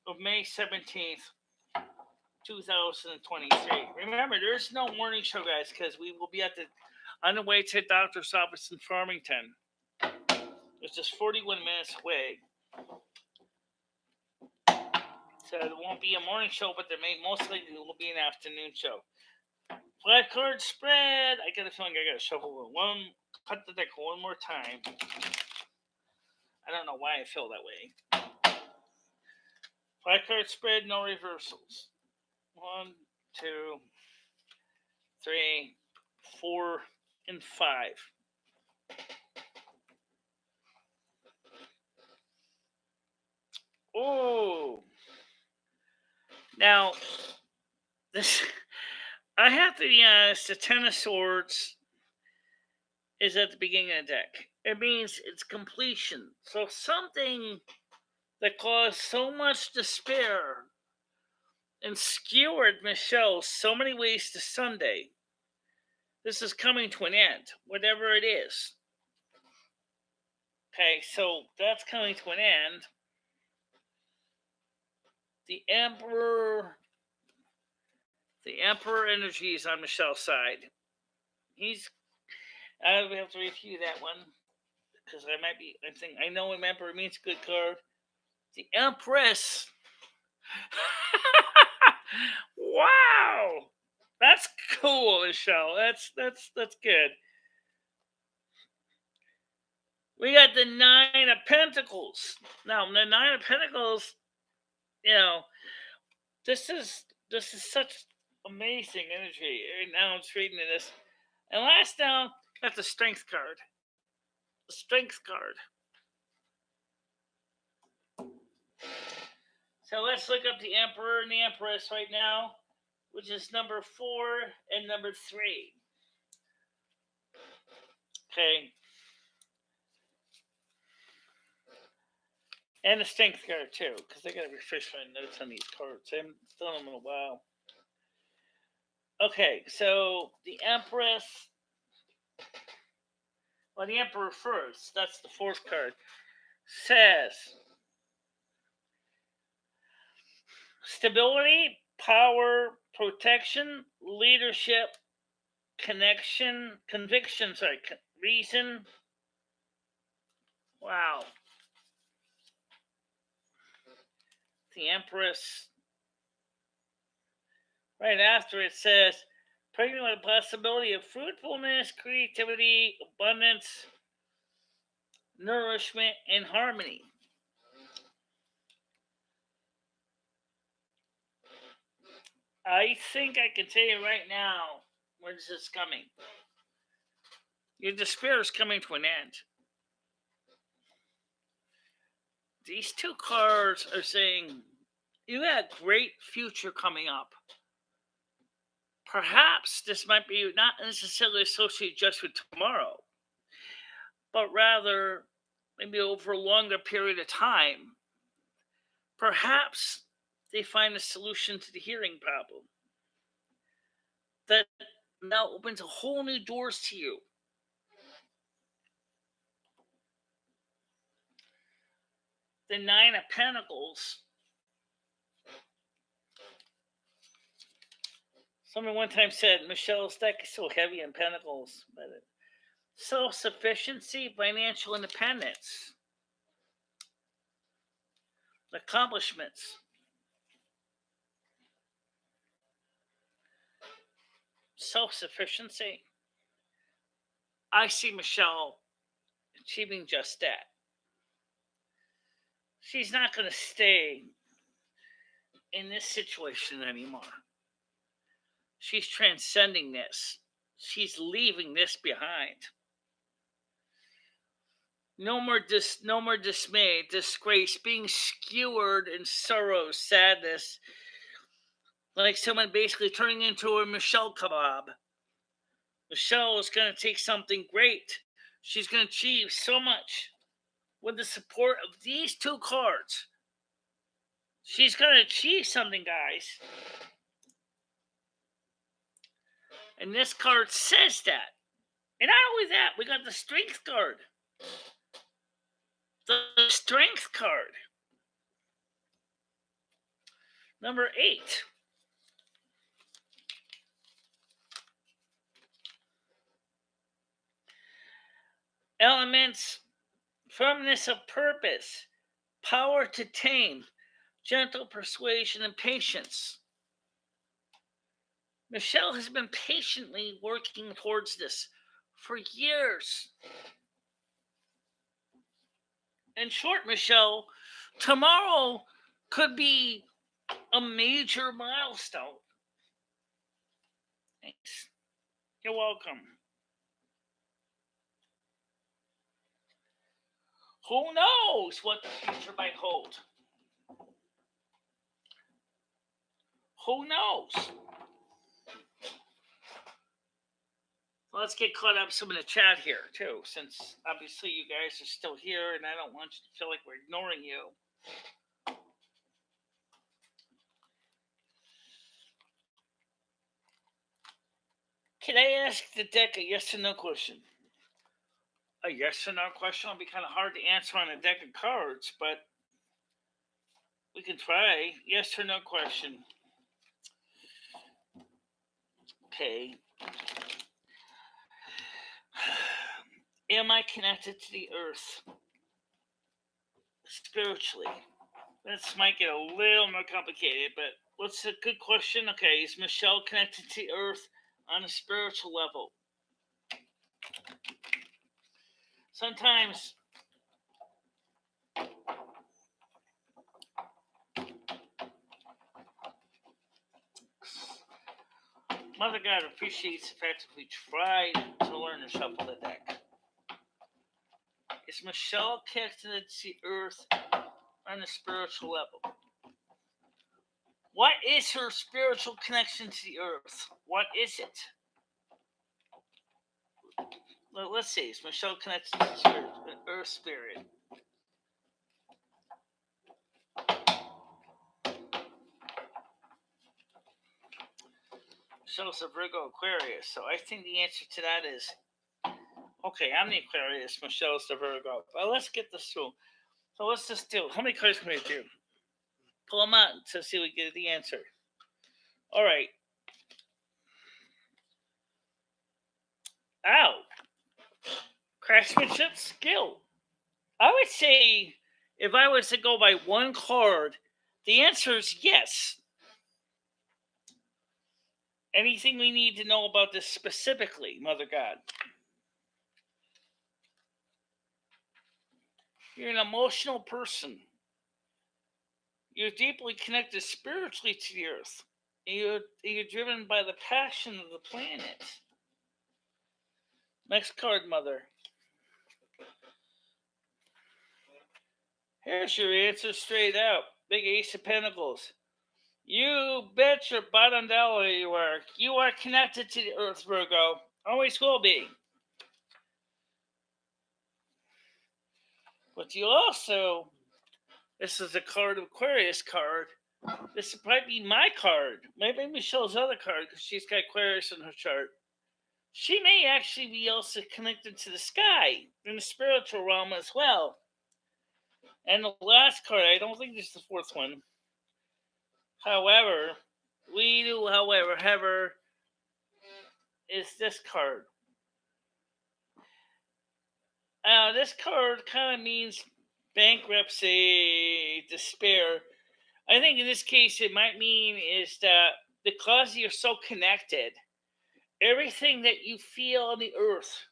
Speaker 1: of May 17th, 2023? Remember, there's no morning show, guys, because we will be on the way to the doctor's office in Farmington. It's just 41 minutes away. So there won't be a morning show, but there most likely will be an afternoon show. 5-card spread. I get a feeling I got to shuffle cut the deck one more time. I don't know why I feel that way. 5-card spread, no reversals. 1, 2, 3, 4, and 5. Oh, now this I have to be honest. The Ten of Swords is at the beginning of the deck. It means it's completion. So something that caused so much despair and skewered Michelle so many ways to Sunday. This is coming to an end, whatever it is. Okay, so that's coming to an end. The Emperor energy is on Michelle's side. I will have to review that one because I know Emperor means good card. The Empress. Wow, that's cool, Michelle. That's good. We got the Nine of Pentacles. Now, the Nine of Pentacles, this is such amazing energy. Right now, I'm just reading this. And last down, got the Strength card. The Strength card. So let's look up the Emperor and the Empress right now, which is number 4 and number 3. Okay. And the Strength card, too, because I got to refresh my notes on these cards. I haven't done them in a while. Okay, so the Empress. Well, the Emperor first. That's the 4th card. Says stability, power, protection, leadership, conviction, reason. Wow. The Empress. Right after it says, pregnant with the possibility of fruitfulness, creativity, abundance, nourishment, and harmony. I think I can tell you right now when this is coming. Your despair is coming to an end. These 2 cards are saying you got a great future coming up. Perhaps this might be not necessarily associated just with tomorrow, but rather maybe over a longer period of time. Perhaps they find a solution to the hearing problem that now opens a whole new doors to you. The Nine of Pentacles. Someone one time said Michelle's deck is so heavy in pentacles. Self-sufficiency, financial independence, accomplishments. Self-sufficiency. I see Michelle achieving just that. She's not going to stay in this situation anymore. She's transcending this. She's leaving this behind. No more dismay, disgrace, being skewered in sorrow, sadness, like someone basically turning into a Michelle kebab. Michelle is going to take something great. She's going to achieve so much with the support of these 2 cards. She's going to achieve something, guys. And this card says that. And not only that, we got the Strength card. The Strength card. Number 8. Elements, firmness of purpose, power to tame, gentle persuasion, and patience. Michelle has been patiently working towards this for years. In short, Michelle, tomorrow could be a major milestone. Thanks. You're welcome. Who knows what the future might hold? Who knows? Let's get caught up some in the chat here too, since obviously you guys are still here, and I don't want you to feel like we're ignoring you. Can I ask the deck a yes or no question? A yes or no question will be kind of hard to answer on a deck of cards, but we can try. Yes or no question. Okay. Am I connected to the earth spiritually? This might get a little more complicated, but what's a good question? Okay, is Michelle connected to the earth on a spiritual level? Sometimes Mother God appreciates the fact that we tried to learn to shuffle the deck. Is Michelle connected to the earth on a spiritual level? What is her spiritual connection to the earth? What is it? Well, let's see. Is Michelle connected to the spirit, earth spirit? Michelle's a Virgo Aquarius, so I think the answer to that is okay. I'm the Aquarius. Michelle's the Virgo. Well, let's get this through. So let's just do. How many cards can we do? Pull them out to see if we get the answer. All right. Ow. Craftsmanship skill. I would say if I was to go by one card, the answer is yes. Anything we need to know about this specifically, Mother God? You're an emotional person. You're deeply connected spiritually to the earth. You're driven by the passion of the planet. Next card, Mother. Here's your answer straight out. Big Ace of Pentacles. You bet your bottom dollar you are. You are connected to the earth, Virgo. Always will be. But you also, this is a card Aquarius card. This would probably be my card. Maybe Michelle's other card because she's got Aquarius in her chart. She may actually be also connected to the sky in the spiritual realm as well. And the last card, I don't think this is the fourth one. However, is this card. This card kind of means bankruptcy, despair. I think in this case, it might mean is that because you're so connected, everything that you feel on the earth,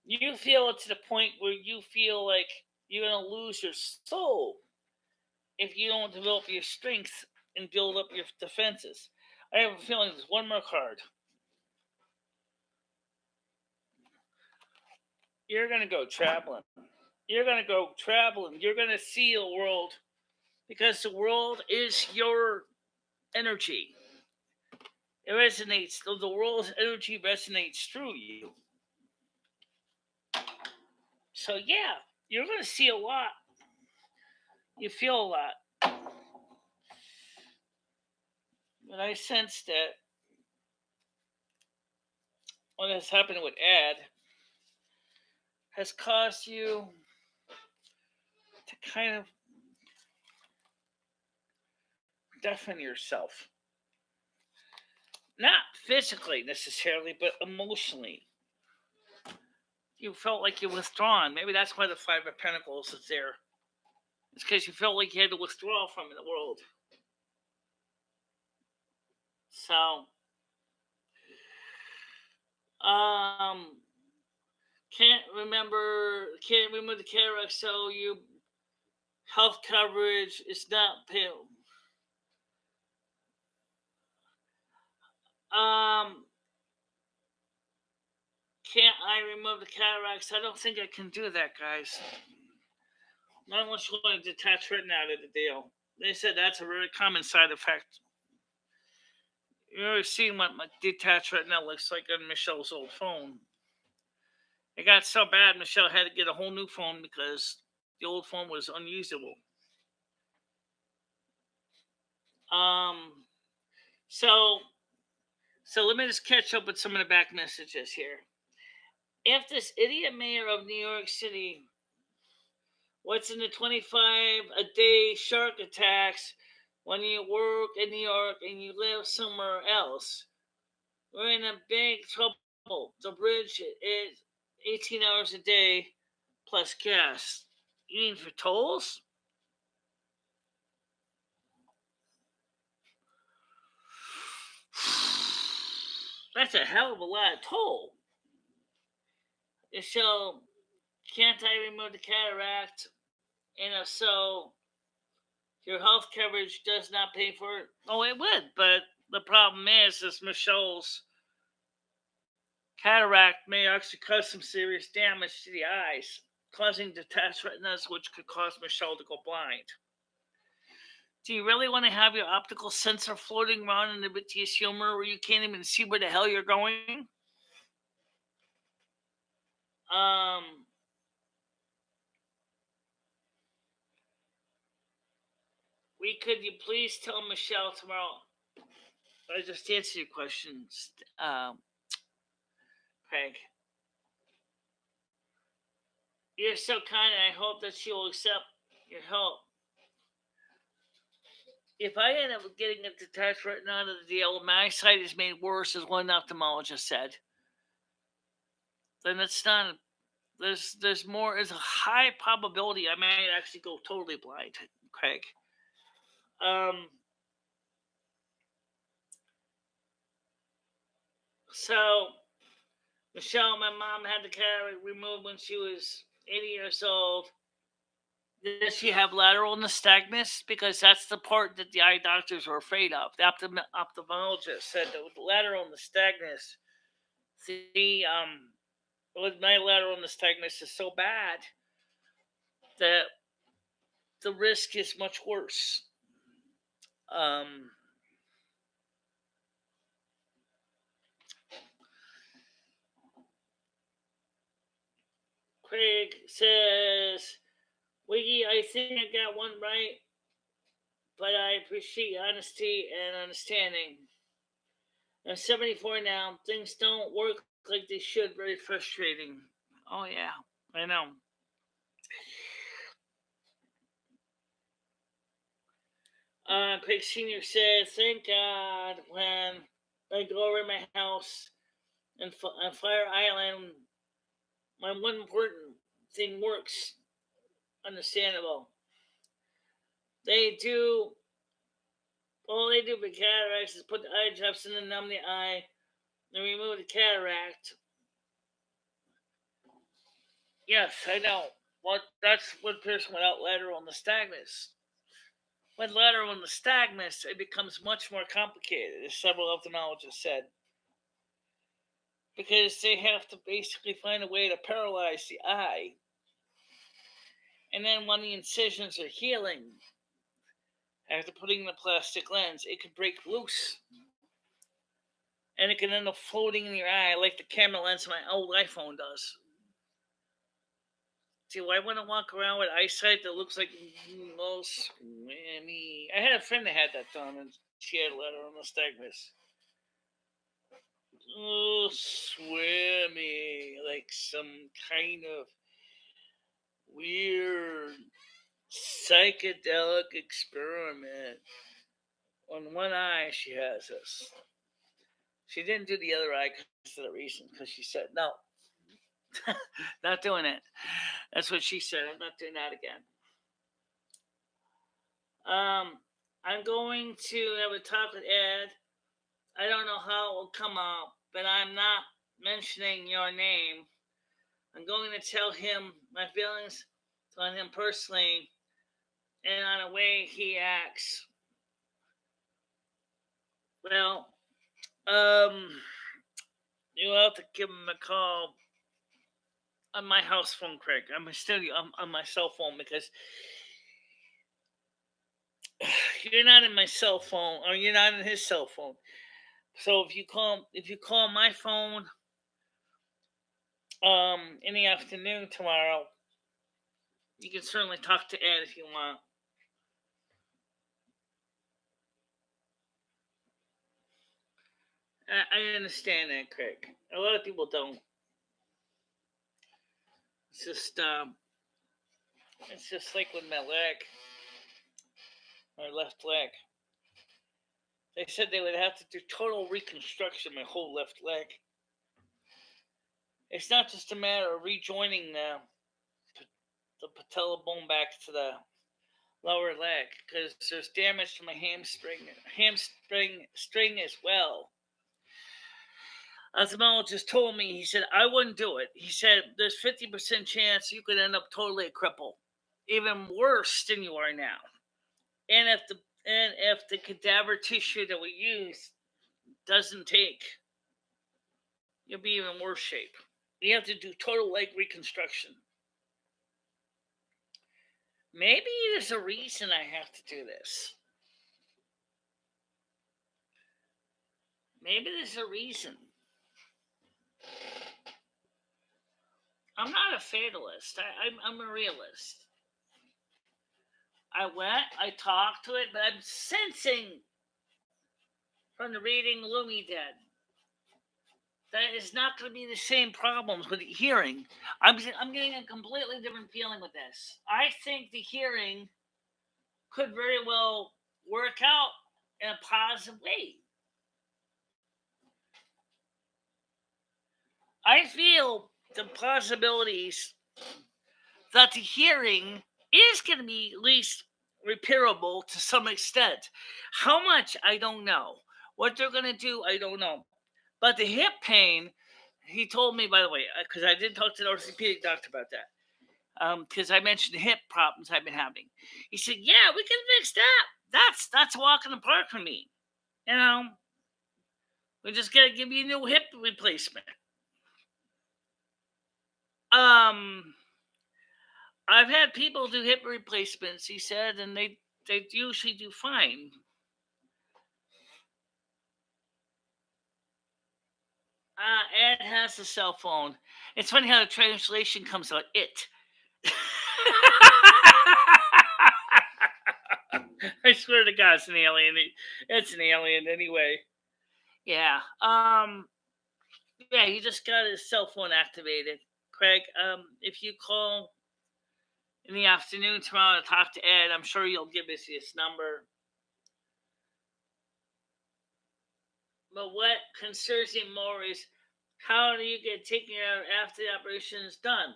Speaker 1: you feel it to the point where you feel like you're going to lose your soul if you don't develop your strength and build up your defenses. I have a feeling there's one more card. You're going to go traveling. You're going to go traveling. You're going to see the world because the world is your energy. It resonates. The world's energy resonates through you. So, yeah, you're going to see a lot. You feel a lot. But I sense that what has happened with Ed has caused you to kind of deafen yourself. Not physically necessarily, but emotionally. You felt like you're withdrawn. Maybe that's why the Five of Pentacles is there. It's because you felt like you had to withdraw from the world. So, can't remember the Carex, so you health coverage is not paid. Can't I remove the cataracts? I don't think I can do that, guys. Not unless you want to detach retina out of the deal. They said that's a very common side effect. You ever seen what my detached retina looks like on Michelle's old phone? It got so bad, Michelle had to get a whole new phone because the old phone was unusable. Um, so, so let me just catch up with some of the back messages here. If this idiot mayor of New York City, what's in the 25 a day shark attacks when you work in New York and you live somewhere else? We're in a big trouble. The bridge is 18 hours a day plus gas. You mean for tolls? That's a hell of a lot of toll. So, can't I remove the cataract? And if so, your health coverage does not pay for it. Oh, it would, but the problem is Michelle's cataract may actually cause some serious damage to the eyes, causing detached retinas, which could cause Michelle to go blind. Do you really want to have your optical sensor floating around in a vitreous humor where you can't even see where the hell you're going? Um, could you please tell Michelle tomorrow? I just answered your questions, Craig. You're so kind, and I hope that she will accept your help. If I end up getting a detached retina out of the deal, my eyesight is made worse, as one ophthalmologist said, then it's not. There's more. There's a high probability I might actually go totally blind, Craig. Um. So, Michelle, my mom had the cataract removed when she was 80 years old. Does she have lateral nystagmus? Because that's the part that the eye doctors were afraid of. The ophthalmologist said that with lateral nystagmus, the with my lateral nystagmus is so bad that the risk is much worse. Um, Craig says, Wiggy, I think I got one right, but I appreciate honesty and understanding. I'm 74 now. Things don't work like they should. Very frustrating. Oh, yeah, I know. Craig Sr. said, thank God when I go over my house and on Fire Island, my one important thing works. Understandable. They do, all they do for cataracts is put the eye drops in and numb the eye and remove the cataract. Yes, I know. What That's one person without lateral nystagmus. With lateral nystagmus, it becomes much more complicated, as several ophthalmologists said, because they have to basically find a way to paralyze the eye. And then when the incisions are healing, after putting the plastic lens, it could break loose. And it can end up floating in your eye like the camera lens of my old iPhone does. Do I want to walk around with eyesight that looks like oh, swimmy? I had a friend that had that done, and she had lateral nystagmus. Oh, swimmy, like some kind of weird psychedelic experiment. On one eye, she has this. She didn't do the other eye because of the reason, because she said, no, not doing it. That's what she said. I'm not doing that again. I'm going to have a talk with Ed. I don't know how it will come out, but I'm not mentioning your name. I'm going to tell him my feelings on him personally and on the way he acts. Well, um, you'll have to give him a call on my house phone, Craig. I'm still on my cell phone because you're not in my cell phone, or you're not in his cell phone. So if you call my phone in the afternoon tomorrow, you can certainly talk to Ed if you want. I understand that, Craig. A lot of people don't. It's just it's just like with my leg, my left leg. They said they would have to do total reconstruction my whole left leg. It's not just a matter of rejoining the patella bone back to the lower leg because there's damage to my hamstring string as well. Ophthalmologist told me, he said, I wouldn't do it. He said, there's 50% chance you could end up totally a cripple, even worse than you are now. And if the cadaver tissue that we use doesn't take, you'll be even worse shape. You have to do total leg reconstruction. Maybe there's a reason I have to do this. Maybe there's a reason. I'm not a fatalist. I'm a realist. I went, I talked to it, but I'm sensing from the reading Lumi did that it's not going to be the same problems with the hearing. I'm getting a completely different feeling with this. I think the hearing could very well work out in a positive way. I feel the possibilities that the hearing is going to be at least repairable to some extent. How much, I don't know. What they're going to do, I don't know. But the hip pain, he told me, by the way, because I did talk to the orthopedic doctor about that, because I mentioned the hip problems I've been having. He said, "Yeah, we can fix that. That's a walk in the park for me. You know, we just got to give you a new hip replacement." Um, I've had people do hip replacements, he said, and they usually do fine. Ed has a cell phone. It's funny how the translation comes out. It. I swear to God, it's an alien. It's an alien anyway. Yeah. Yeah. He just got his cell phone activated. Craig, if you call in the afternoon tomorrow to talk to Ed, I'm sure you'll give us his number. But what concerns him more is how do you get taken out after the operation is done?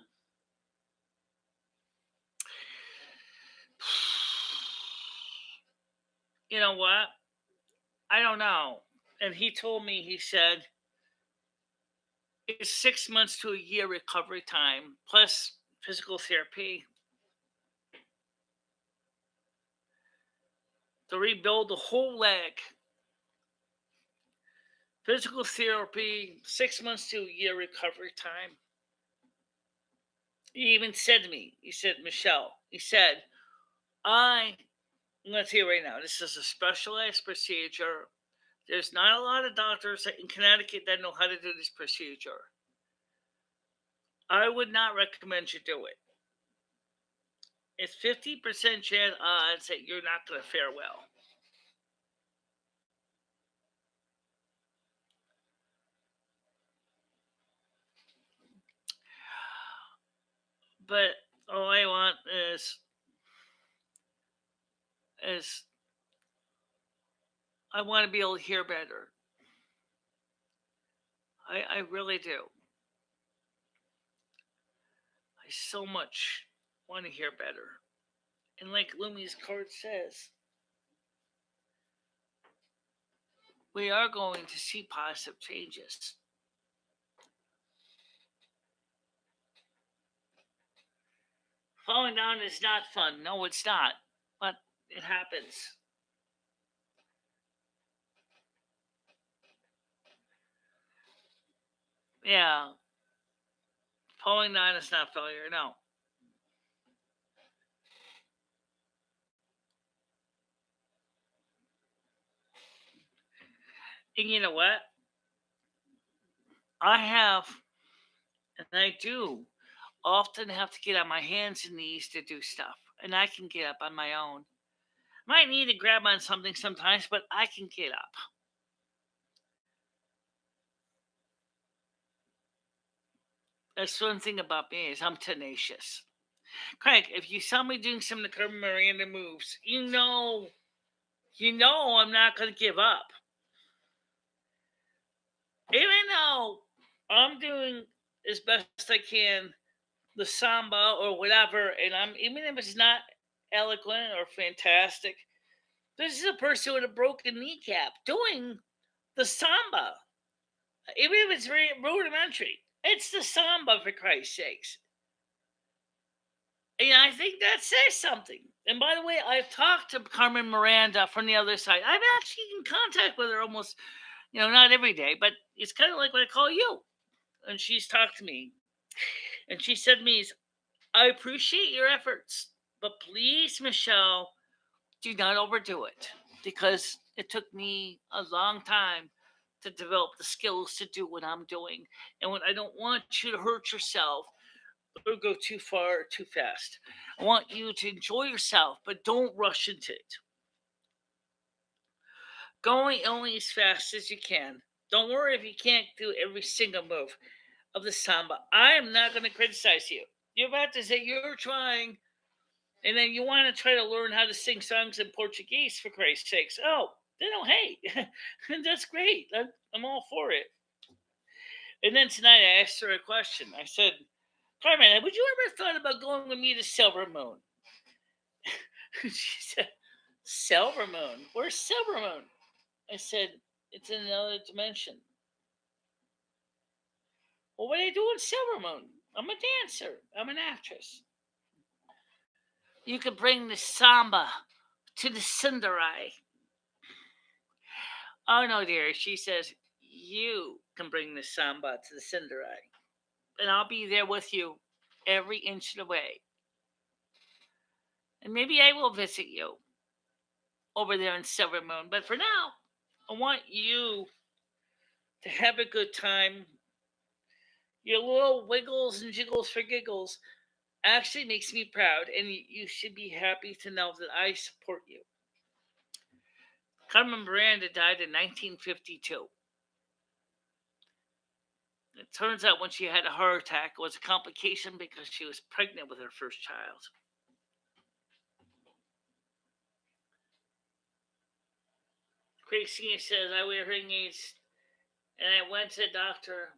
Speaker 1: You know what? I don't know. And he told me, he said, it's 6 months to a year recovery time, plus physical therapy to rebuild the whole leg. Physical therapy, 6 months to a year recovery time. He even said to me, he said, Michelle, he said, I'm going to tell you right now, this is a specialized procedure. There's not a lot of doctors in Connecticut that know how to do this procedure. I would not recommend you do it. It's 50% chance odds that you're not going to fare well. But all I want is I want to be able to hear better. I really do. I so much want to hear better. And like Lumi's card says, we are going to see positive changes. Falling down is not fun. No, it's not. But it happens. Yeah, falling down is not failure. No, and you know what? I have, and I do often have to get on my hands and knees to do stuff, and I can get up on my own. Might need to grab on something sometimes, but I can get up. That's one thing about me is I'm tenacious. Craig, if you saw me doing some of the Carmen Miranda moves, you know I'm not going to give up. Even though I'm doing as best I can the samba or whatever, and I'm even if it's not eloquent or fantastic, this is a person with a broken kneecap doing the samba. Even if it's very rudimentary, it's the samba for Christ's sakes. And I think that says something. And by the way, I've talked to Carmen Miranda from the other side. I'm actually in contact with her almost, not every day, but it's kind of like when I call you. And she's talked to me. And she said to me, I appreciate your efforts, but please, Michelle, do not overdo it because it took me a long time to develop the skills to do what I'm doing. And when I don't want you to hurt yourself or go too far or too fast, I want you to enjoy yourself, but don't rush into it. Going only as fast as you can. Don't worry if you can't do every single move of the samba. I am not going to criticize you. You're about to say you're trying, and then you want to try to learn how to sing songs in Portuguese for Christ's sakes. Oh, then hey, that's great. I'm all for it. And then tonight I asked her a question. I said, Carmen, would you ever thought about going with me to Silvermoon? She said, Silvermoon? Where's Silvermoon? I said, it's in another dimension. Well, what do you do in Silvermoon? I'm a dancer. I'm an actress. You could bring the samba to the Cinderai. Oh no, dear. She says, you can bring the samba to the Cinderai. And I'll be there with you every inch of the way. And maybe I will visit you over there in Silvermoon. But for now, I want you to have a good time. Your little wiggles and jiggles for giggles actually makes me proud, and you should be happy to know that I support you. Carmen Miranda died in 1952. It turns out when she had a heart attack, it was a complication because she was pregnant with her first child. Craig Senior says, I wear hearing aids and I went to the doctor.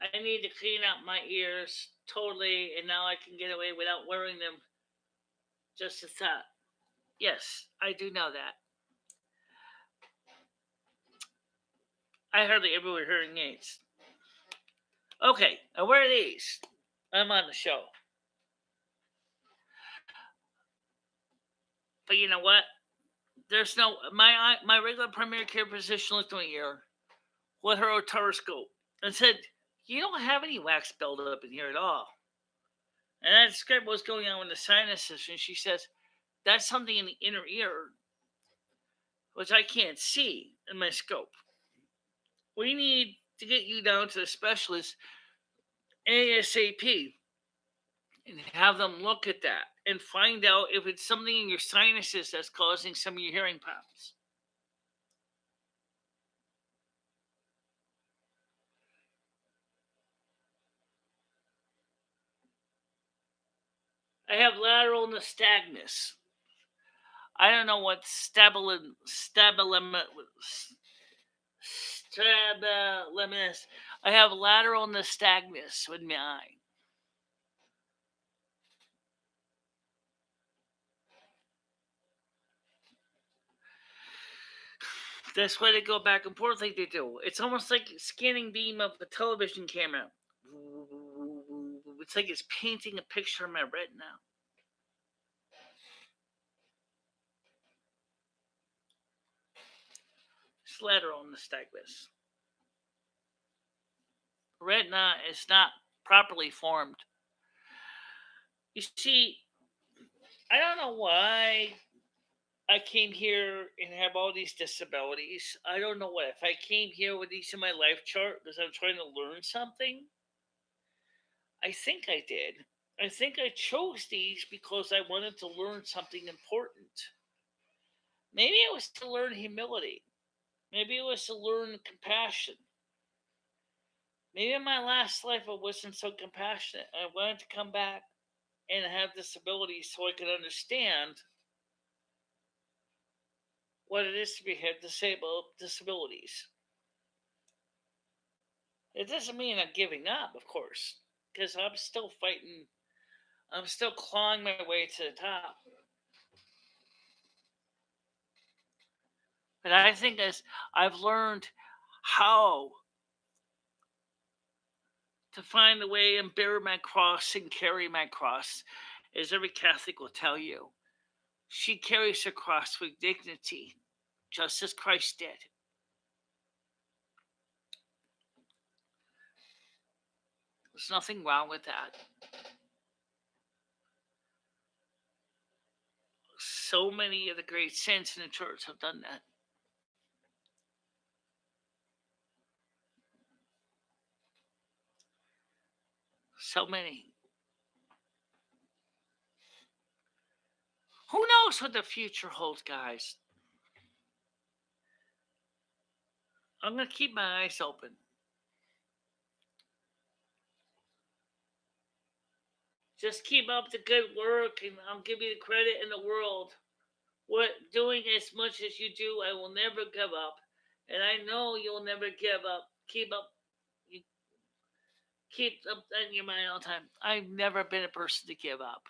Speaker 1: I need to clean out my ears totally, and now I can get away without wearing them. Just a thought. Yes, I do know that. I hardly ever wear hearing aids. Okay, I wear these. I'm on the show. But you know what? There's no my regular primary care physician looked at my ear with her otoscope and said, "You don't have any wax buildup in here at all." And I described what's going on with the sinuses, and she says, "That's something in the inner ear, which I can't see in my scope. We need to get you down to the specialist ASAP and have them look at that and find out if it's something in your sinuses that's causing some of your hearing problems." I have lateral nystagmus. I don't know what stabilis. I have lateral nystagmus with my eye. That's why they go back and forth like they do. It's almost like a scanning beam of a television camera. It's like it's painting a picture of my retina. It's lateral nystagmus. retina is not properly formed. You see, I don't know why I came here and have all these disabilities. I don't know what. If I came here with these in my life chart because I'm trying to learn something, I think I did. I think I chose these because I wanted to learn something important. Maybe it was to learn humility. Maybe it was to learn compassion. Maybe in my last life I wasn't so compassionate. I wanted to come back and have disabilities so I could understand what it is to be have disabled disabilities. It doesn't mean I'm giving up, of course, because I'm still fighting. I'm still clawing my way to the top. But I think as I've learned how to find a way and bear my cross and carry my cross, as every Catholic will tell you. She carries her cross with dignity, just as Christ did. There's nothing wrong with that. So many of the great saints in the church have done that. So many. Who knows what the future holds, guys? I'm going to keep my eyes open. Just keep up the good work, and I'll give you the credit in the world. What doing as much as you do, I will never give up, and I know you'll never give up. Keep up, you keep up in your mind all the time. I've never been a person to give up.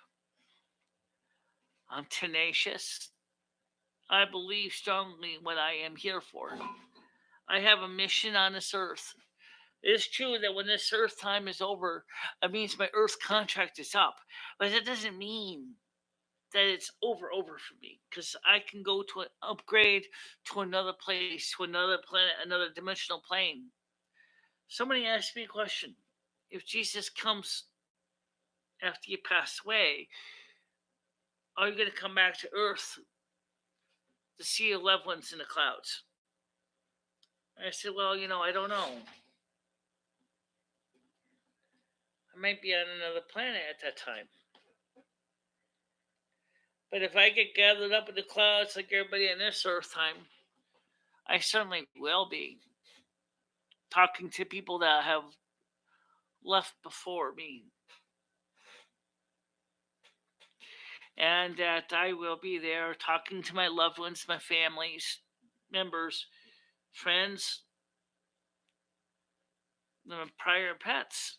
Speaker 1: I'm tenacious. I believe strongly what I am here for. I have a mission on this earth. It is true that when this earth time is over, it means my earth contract is up. But that doesn't mean that it's over for me, because I can go to an upgrade to another place, to another planet, another dimensional plane. Somebody asked me a question. If Jesus comes after you pass away, are you going to come back to earth to see your loved ones in the clouds? And I said, well, I don't know. I might be on another planet at that time. But if I get gathered up in the clouds like everybody on this earth time, I certainly will be talking to people that have left before me. And that I will be there talking to my loved ones, my families, members, friends, my prior pets.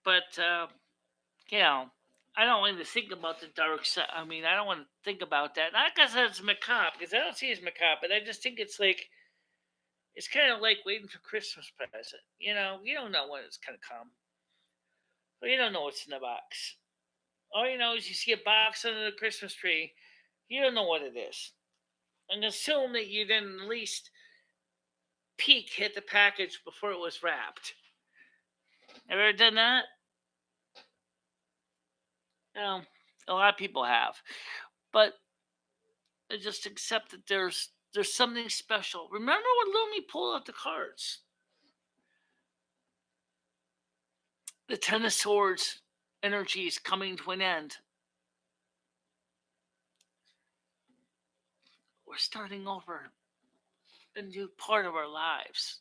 Speaker 1: But, I don't want to think about the dark side. I mean, I don't want to think about that. Not because it's macabre, because I don't see it as macabre, but I just think it's kind of like waiting for Christmas present. You don't know when it's going to come. But you don't know what's in the box. All you know is you see a box under the Christmas tree. You don't know what it is. And assume that you didn't at least peek hit the package before it was wrapped. Ever done that? No, a lot of people have. But I just accept that there's something special. Remember when Lumi pulled out the cards? The Ten of Swords energy is coming to an end. We're starting over a new part of our lives.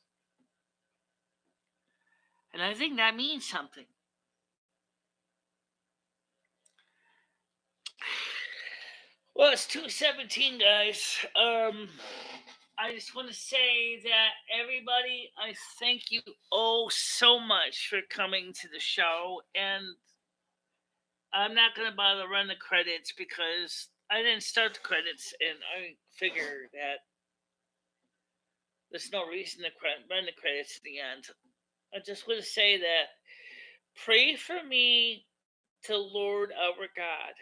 Speaker 1: And I think that means something. Well, it's 2:17, guys. I just want to say that everybody, I thank you oh so much for coming to the show. And I'm not going to bother run the credits because I didn't start the credits, and I figure that there's no reason to run the credits at the end. I just want to say that pray for me to Lord our God.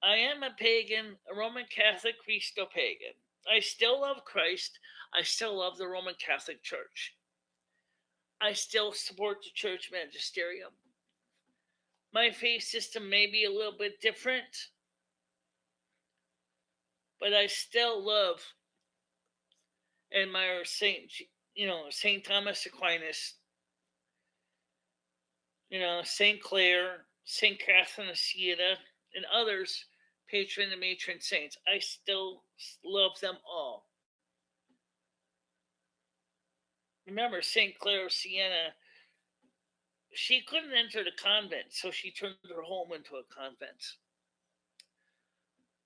Speaker 1: I am a pagan, a Roman Catholic Christo pagan. I still love Christ. I still love the Roman Catholic Church. I still support the church magisterium. My faith system may be a little bit different, but I still love and admire Saint Thomas Aquinas, Saint Clare, Saint Catherine of Siena, and others, patron and matron saints. I still love them all. Remember, Saint Clare of Siena, she couldn't enter the convent, so she turned her home into a convent,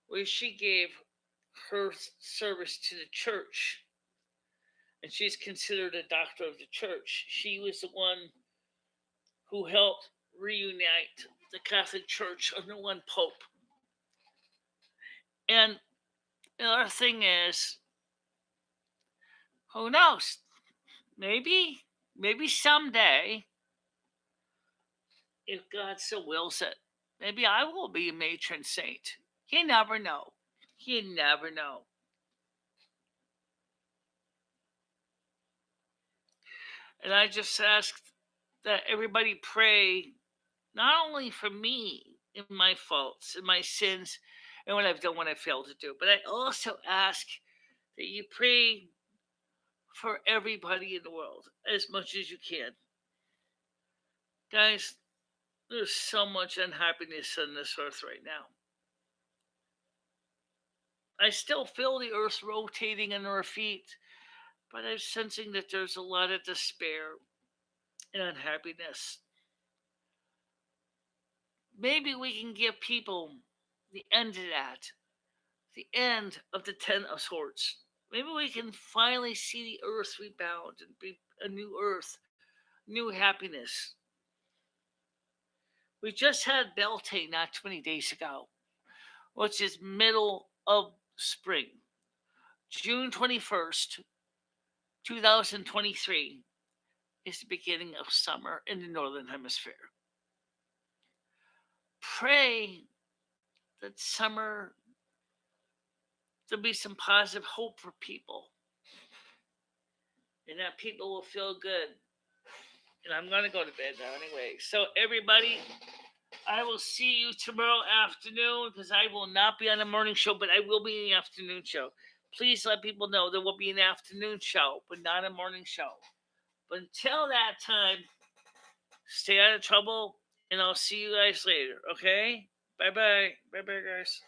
Speaker 1: where she gave her service to the church, and she's considered a doctor of the church. She was the one who helped reunite the Catholic Church under one pope. And another thing is, who knows? Maybe someday, if God so wills it, maybe I will be a matron saint. You never know. You never know. And I just ask that everybody pray not only for me and my faults and my sins and what I've done, what I failed to do, but I also ask that you pray for everybody in the world as much as you can. Guys, there's so much unhappiness on this earth right now. I still feel the earth rotating under our feet, but I'm sensing that there's a lot of despair and unhappiness. Maybe we can give people the end of that, the end of the Ten of Swords. Maybe we can finally see the earth rebound and be a new earth, new happiness. We just had Beltane not 20 days ago, which is middle of spring. June 21st, 2023 is the beginning of summer in the Northern Hemisphere. Pray that summer there'll be some positive hope for people and that people will feel good. And I'm going to go to bed now anyway. So, everybody, I will see you tomorrow afternoon because I will not be on the morning show, but I will be in the afternoon show. Please let people know there will be an afternoon show, but not a morning show. But until that time, stay out of trouble, and I'll see you guys later, okay? Bye-bye. Bye-bye, guys.